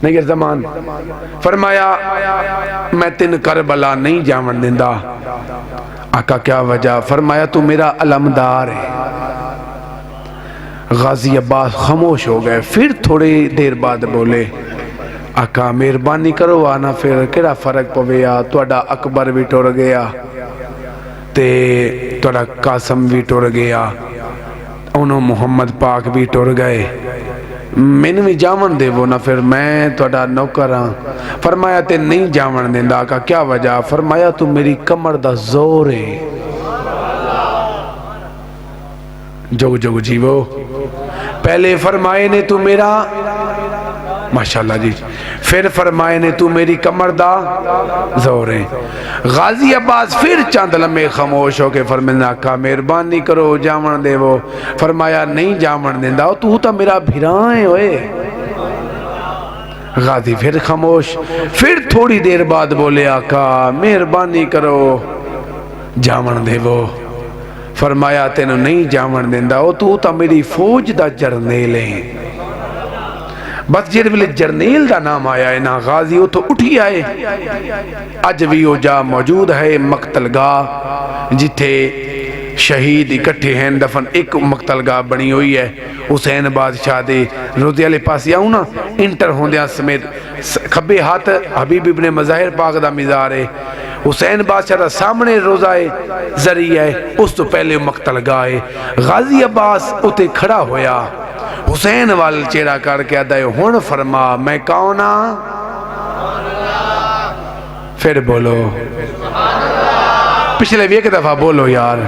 नहीं कर जमान। फरमाया मैं तेन करबला नहीं जावन देंदा। आका क्या वजह? फरमाया तू मेरा अलमदार है। गाजी अब्बास खामोश हो गए। फिर थोड़ी देर बाद बोले आका मेहरबानी करो आना, फिर केड़ा फर्क पवेआ? तुहाडा अकबर भी टुर गया ते तुहाडा कासम भी टुर गया, उन्होंने मुहम्मद पाक भी टुर गए, मैनू भी जावन देवो ना, फिर मैं तुहाडा नौकर हाँ। फरमाया ते नहीं जावन देंदा। आका क्या वजह? फरमाया तू मेरी कमर दा जोर है। जुग जुग जीवो। पहले फरमाए ने तू मेरा, माशाल्लाह जी, फिर फरमाए ने तू मेरी कमर दा जोर है। गाजी अब्बास फिर चंद लम्हे खामोश होके फरमाया आका मेहरबानी करो जावन देवो। फरमाया नहीं जावन देंदा, तू तो मेरा भिरा है ओए। गाजी फिर खामोश। फिर थोड़ी देर बाद बोले आका मेहरबानी करो जावन देवो। फरमाया तेन नहीं जावन देंदा, तू तो मेरी फौज दा जरनेल है। बस जिस वेले जरनेल का नाम आया है ना गाजी उतो उठी आए। अज भी वो जा मौजूद है मकतलगाह जिथे शहीद इकट्ठे हैं दफन। एक मकतलगाह बनी हुई है हुसैन बादशाह दे रोजे वाले पास आऊँ ना, इंटर होंदिया समेत खब्बे हाथ हबीब इब्ने मज़ाहिर पाक दा मिज़ार है। हुसैन बादशाह का सामने रोजा है जरिया है, उस तो पहले मकतलगाह है। गाजी अब्बास उते खड़ा होया, हुसैन वाल चेहरा करके आदा हुण फरमा मैं कौन हाँ? फिर बोलो, पिछले भी एक दफा बोलो यार।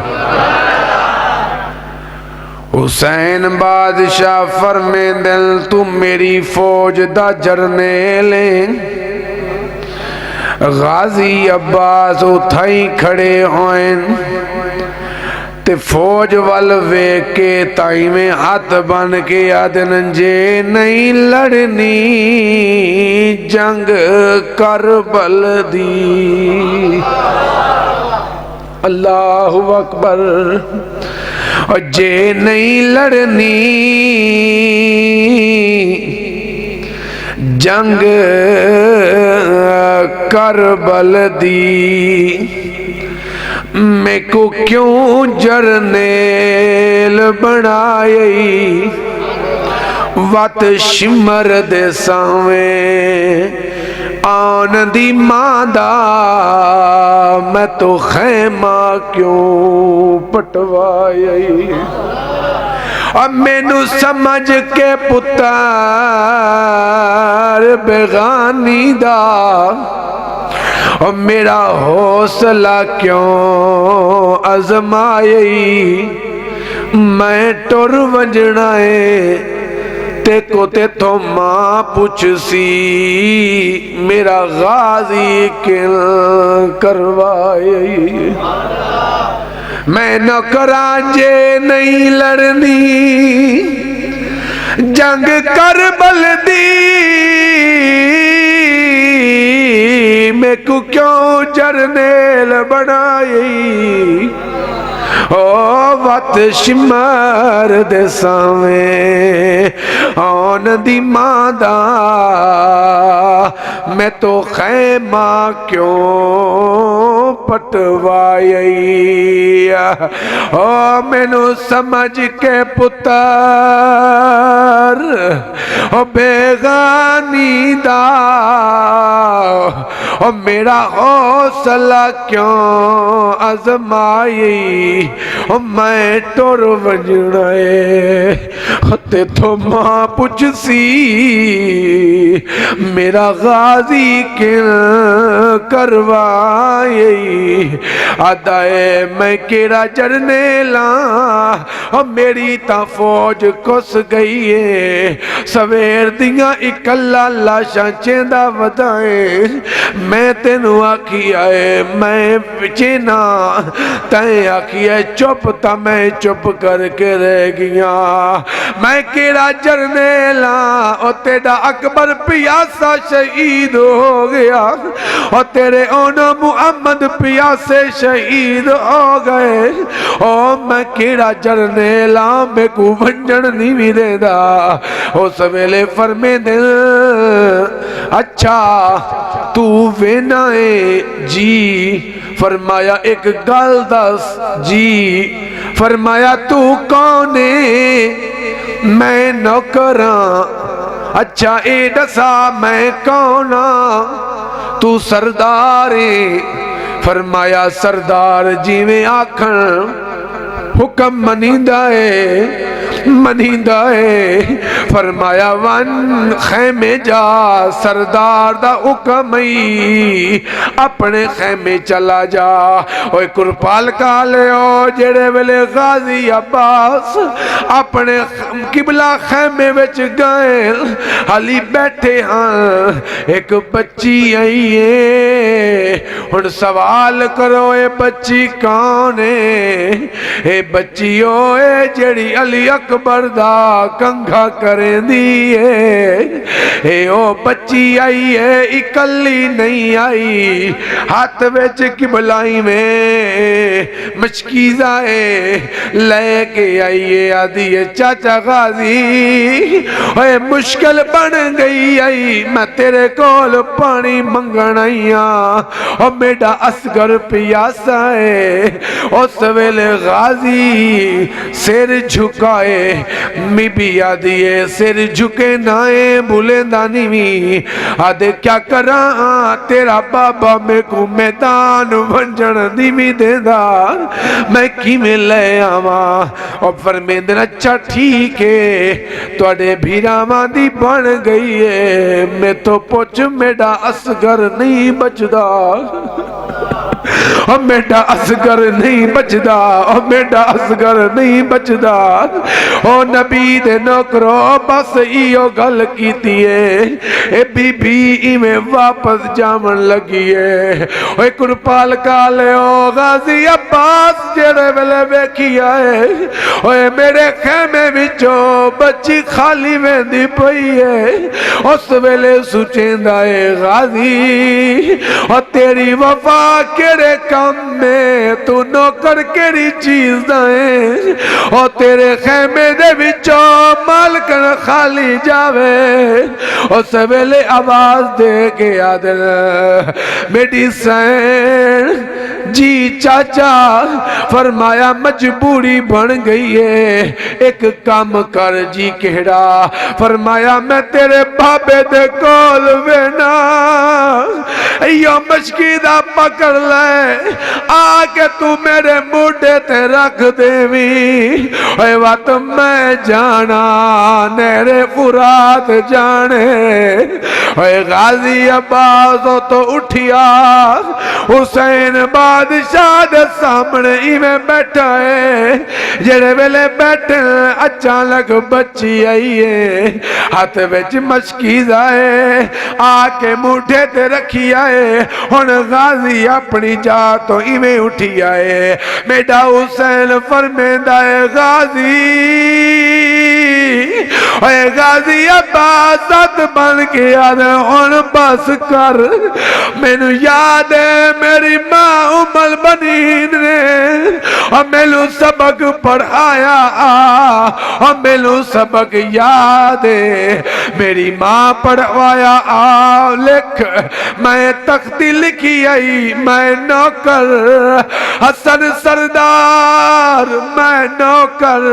हुसैन बादशाह फरमे दिल तू मेरी फौज दा जरनेल है। गाजी अब्बास उठाई खड़े होए ते फौज वाल वेख के ताई में हाथ बन के आदन जे नहीं लड़नी जंग करबल दी। अल्लाहु अकबर। और जे नहीं लड़नी जंग करबल दी, मैं को क्यों जरनेल बनाई? वत शिमर दे सावे आन दी मादा, मैं तो खैमा क्यों पटवाई? अब मैनू समझ के पुत्र बेगानी दा और मेरा हौसला क्यों आजमाई? मैं टुर वंजना है तेको ते तो मां पुछ सी मेरा गाजी किल करवाई? मैं न करा जे नहीं लड़नी जंग करबल दी, मैं को क्यों जरनेल बनाई? ओ वत शिमर दे सावे आन दी मादा, मैं तो खैमा क्यों पटवाई? ओ मैनू समझ के पुत्र ओ बेगानी दा ओ मेरा हौसला क्यों आजमाई? मैं टुर वजना है तेथों मां पुछसी मेरा गाजी किन करवाए आदाए मैं केड़ा जरने ला और मेरी ता फौज कुस गई है सवेर दियां इकल्ला लाशा चेंदा वधाए मैं तेनू आखी आए मैं पिछे ना तैं आखी है चुप ता मैं चुप करके रह गया मैं केड़ा जरने ला और तेरा अकबर पियासा शहीद हो गया और तेरे ओनो मुहम्मद पियासे शहीद हो गए और मैं केड़ा जरने ला मैं को वंजन नहीं भी देदा उस वेले फरमे दिल अच्छा तू वेना है जी फरमाया एक गल दस जी फरमाया तू कौन है मैं नौकरा अच्छा ए दसा मैं कौन तू सरदार है फरमाया सरदार जिवें आखन हुक्म मनींदा है फरमाया वन खैमे जा सरदार दा हुक्म ही अपने खैमे चला जा ओए कुरपाल काले ओ जेड़े वेले गाजी अब्बास अपने किबला खैमे विच गए हाली बैठे हाँ एक बच्ची आई है हुण सवाल करो ये बच्ची कौन है ए बच्ची ओए जेड़ी अली अकबर दा कंघा करेंदी है ए ओ बच्ची आई है इकल्ली नहीं आई हाथ विच किबलाई में मशकीज़ा है लेके आई है आदि है चाचा गाजी ओए मुश्किल बन गई आई मैं तेरे कोल पानी मंगण आई हाँ और मेरा असगर पियासा है उस वेले गाजी सिर झुकाए मिबी आदि है सिर झुके नाए भूले दानी भी आदे क्या करा तेरा बाबा मेरे को मैदान वंजन दी भी देदा मैं किवें ले आवा और फरमेंदे अच्छा ठीक है तुहाडे भीरावां दी बन गई है मैं तो पुछ मेरा असगर नहीं बचदा और मेरा असगर नहीं बचदा और मेरा असगर नहीं बचदा ओ नबी दे नौकरो बस इयो गल कीती है ए बीबी इवें वापस जावन लगी है ओए कुरपाल काले ओ गाजी अब्बास जेड़े वेले वेखी आए ओए मेरे खेमे विचों बच्ची खाली वेंदी पई है उस वेले सुचेंदा है गाजी और तेरी वफा केड़े काम में तू नौकर केड़ी चीज है और तेरे खेमे दे विचों मालकन खाली जावे उस वेले आवाज दे के आदल बेटी सैन जी चाचा फरमाया मजबूरी बन गई है एक काम कर जी केड़ा फरमाया मैं तेरे बाबे दे कोल वेना यो मशकीदा पकड़ ले आके तू मेरे मोढे ते रख देवी ओए वात मैं जाना नेरे फुरात जाने ओए गाजी अब्बास तो उठिया हुसैन बादशाह दे सामने इवें बैठा है जेड़े वेले बैठे अचानक बच्ची आई है हाथ विच मशकीज़ा है आके मुठे ते रखी आए हुण गाजी अपनी जात तो इवें उठी आए मेरा हुसैन फरमेंदा है गाजी ओए गाजी अब्बास सत बन के आदे हुण बस कर मैनू याद है मेरी मां उमल बनीन ने और मैनू सबक पढ़ाया और मैनू सबक याद है मेरी मां पढ़वाया लिख मैं तख्ती लिखी आई मैं नौकर हसन सरदार मैं नौकर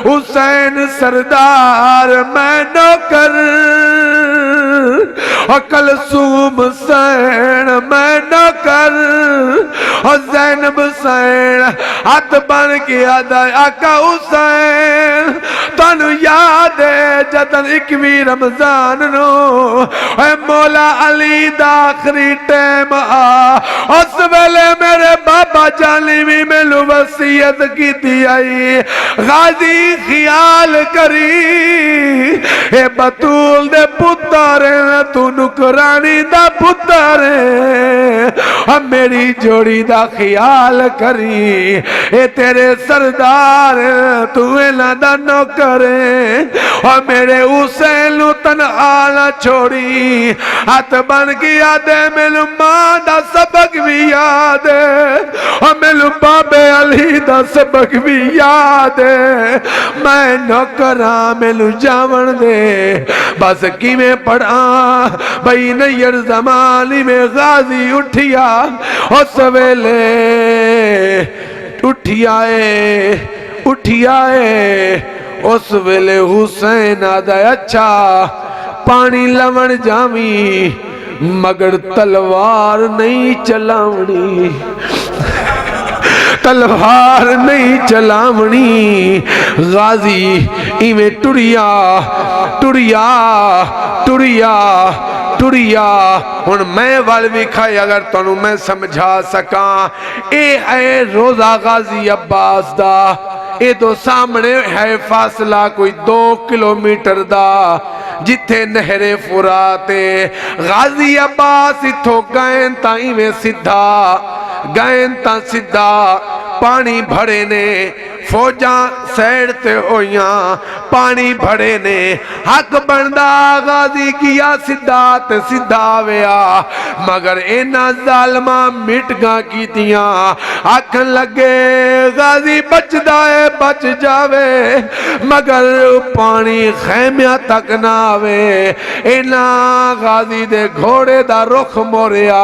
हुसैन सरदार मैं नौकर कलसूम सैन हुसैन मैं नौकर ज़ैनब हुसैन हाथ बन के आदा आका हुसैन तानू याद है जदन 21 रमजान नो मौला अली दा आखिरी टाइम आ उस वेले मेरे बाबा जानी भी मैनू वसीयत की आई गाजी ख्याल करी ए बतूल दे पुत्र तू नुकरानी दा पुत्र मेरी जोड़ी दा ख्याल करी ए तेरे सरदार तू इन्हां दा नौकर और मेरे हुसैन नू तन्हा ना छोड़ी हाथ बन के याद है मैनू मां दा सबक भी याद है और मैनू बाबे अली दा सबक भी याद है मैं नौकरा मैनू जावन दे बस किवें पढ़ा बई नैयर ज़मानी में गाजी उठिया उस वेले उठियाए उस वेले हुसैन आदा अच्छा पानी लवण जावी मगर तलवार नहीं चलावनी तलवार नहीं चलावनी गाजी इवें टुरिया टुरिया टुरिया टुरिया हुण मैं वाल विखाई अगर तुहानू मैं समझा सका ए है रोजा गाजी अब्बास दा ए तो सामने है फासला कोई 2 किलोमीटर दा जिथे नहरे फुराते गाजी अब्बास इथों गए ताई में सीधा गए ता सीधा पानी भरे ने फौजा सैड ते होइया पानी भरे ने हक बनदा गाजी किया सीधा ते सीधा आया मगर इना जालमा मिटगा कीतियां आखन लगे गाजी बचदा है बच जावे मगर पानी खैमिया तक ना आवे इना गाजी दे घोड़े दा रुख मोरिया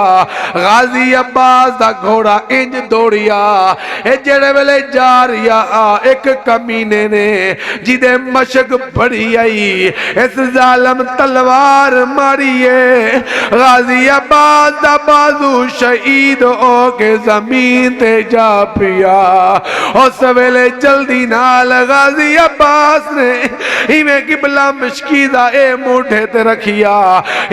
गाजी अब्बास दा घोड़ा इंज दौड़िया ए जेड़े वेले जा रिया एक कमीने ने जिदे मशक बड़ी आई इस जालम तलवार मारिए गाजी अब्बास दा बाजू शहीद हो के जमीन ते जा पिया उस वेले जल्दी नाल गाजी अब्बास ने इवें किबला मशकीदा ए मूठे ते रखिया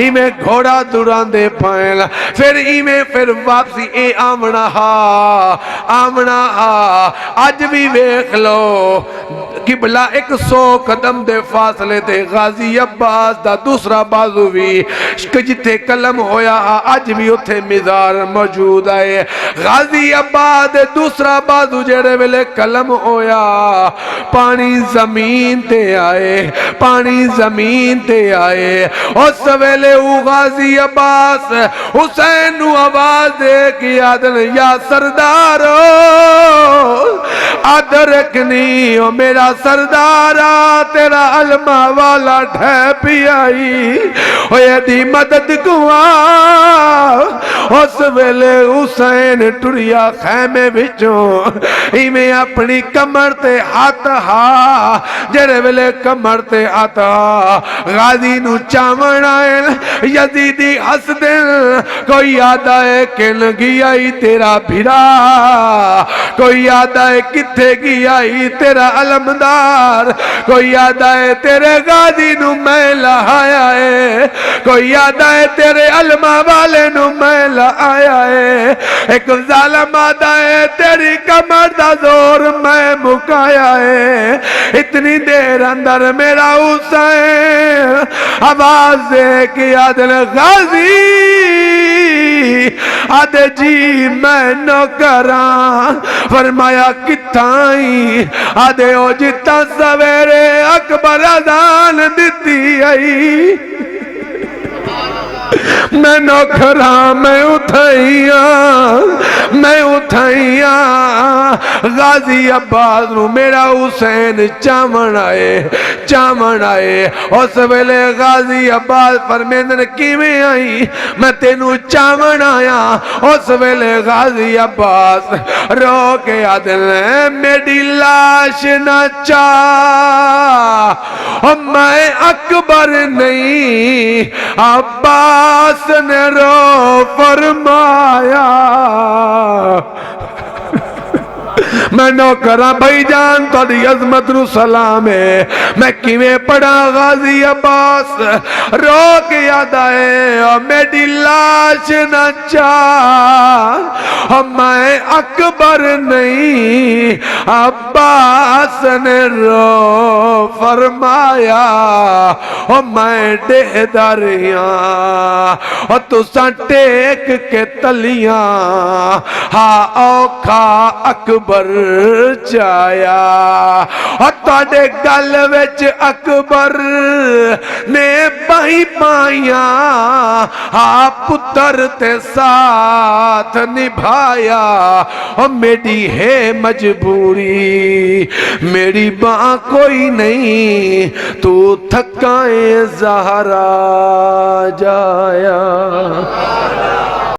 इवें घोड़ा दुरांदे पैन फिर इवें फिर वापसी ए आमना अज भी वेख लो किबला 100 कदम दे फासले ते गाजी अब्बास दा दूसरा बाजू भी जिथे कलम होया अज भी उथे मिजार मौजूद है गाजी अब्बास दे दूसरा बाजू जेड़े वेले कलम होया पानी जमीन ते आए पानी जमीन ते आए उस वेले गाजी अब्बास हुसैन नू आवाज दे के आदन या सरदारो आदर रखनी ओ मेरा सरदारा तेरा अलमा वाला ठह पियाई ओदी मदद कुआ उस वेले हुसैन टुरिया खैमे विचों इवें अपनी कमर ते हाथ जेड़े वेले कमर ते हाथ गाजी नू चावण आए यजीदी हस दिन कोई याद आए किन गया तेरा भिरा कोई याद आए किथे गया तेरा अलमदार कोई याद आए तेरे गाजी नू मैं लहाया है कोई याद आए तेरे अलमा वाले नू मैं लहाया है एक जालम आदा है तेरी कमर दा जोर मैं मुकाया है इतनी देर अंदर मेरा हुसैन आवाज दे के आदन गाजी आदे जी मैं नौकरा फरमाया किथाई आदे ओ जिता सवेरे अकबर अजान दिती आई मैं नौकरा मैं उठाइया गाजी अब्बास नू मेरा हुसैन चावण आए उस वेले गाजी अब्बास फरमेंदन किवें आई मैं तेनू चावण आया उस वेले गाजी अब्बास रो के आदन मेरी लाश ना चा मैं अकबर नहीं अब्बास अब्बास ने रो फरमाया मैं नौकरा भाई जान थोड़ी अजमत नु सलाम है, मैं किवें पढ़ा गाजी अब्बास। रो के याद आए मेरी लाश न चाह, मैं अकबर नहीं। अब्बास ने रो फरमाया मैं डेदारिया तुसा टेक के तलियां हा औखा अकबर चाया। और तुहाडे गल विच अकबर ने बाही पाइया हा पुत्र ते साथ निभाया। और मेरी है मजबूरी मेरी बाँ कोई नहीं, तू थकाए ज़हरा जाया।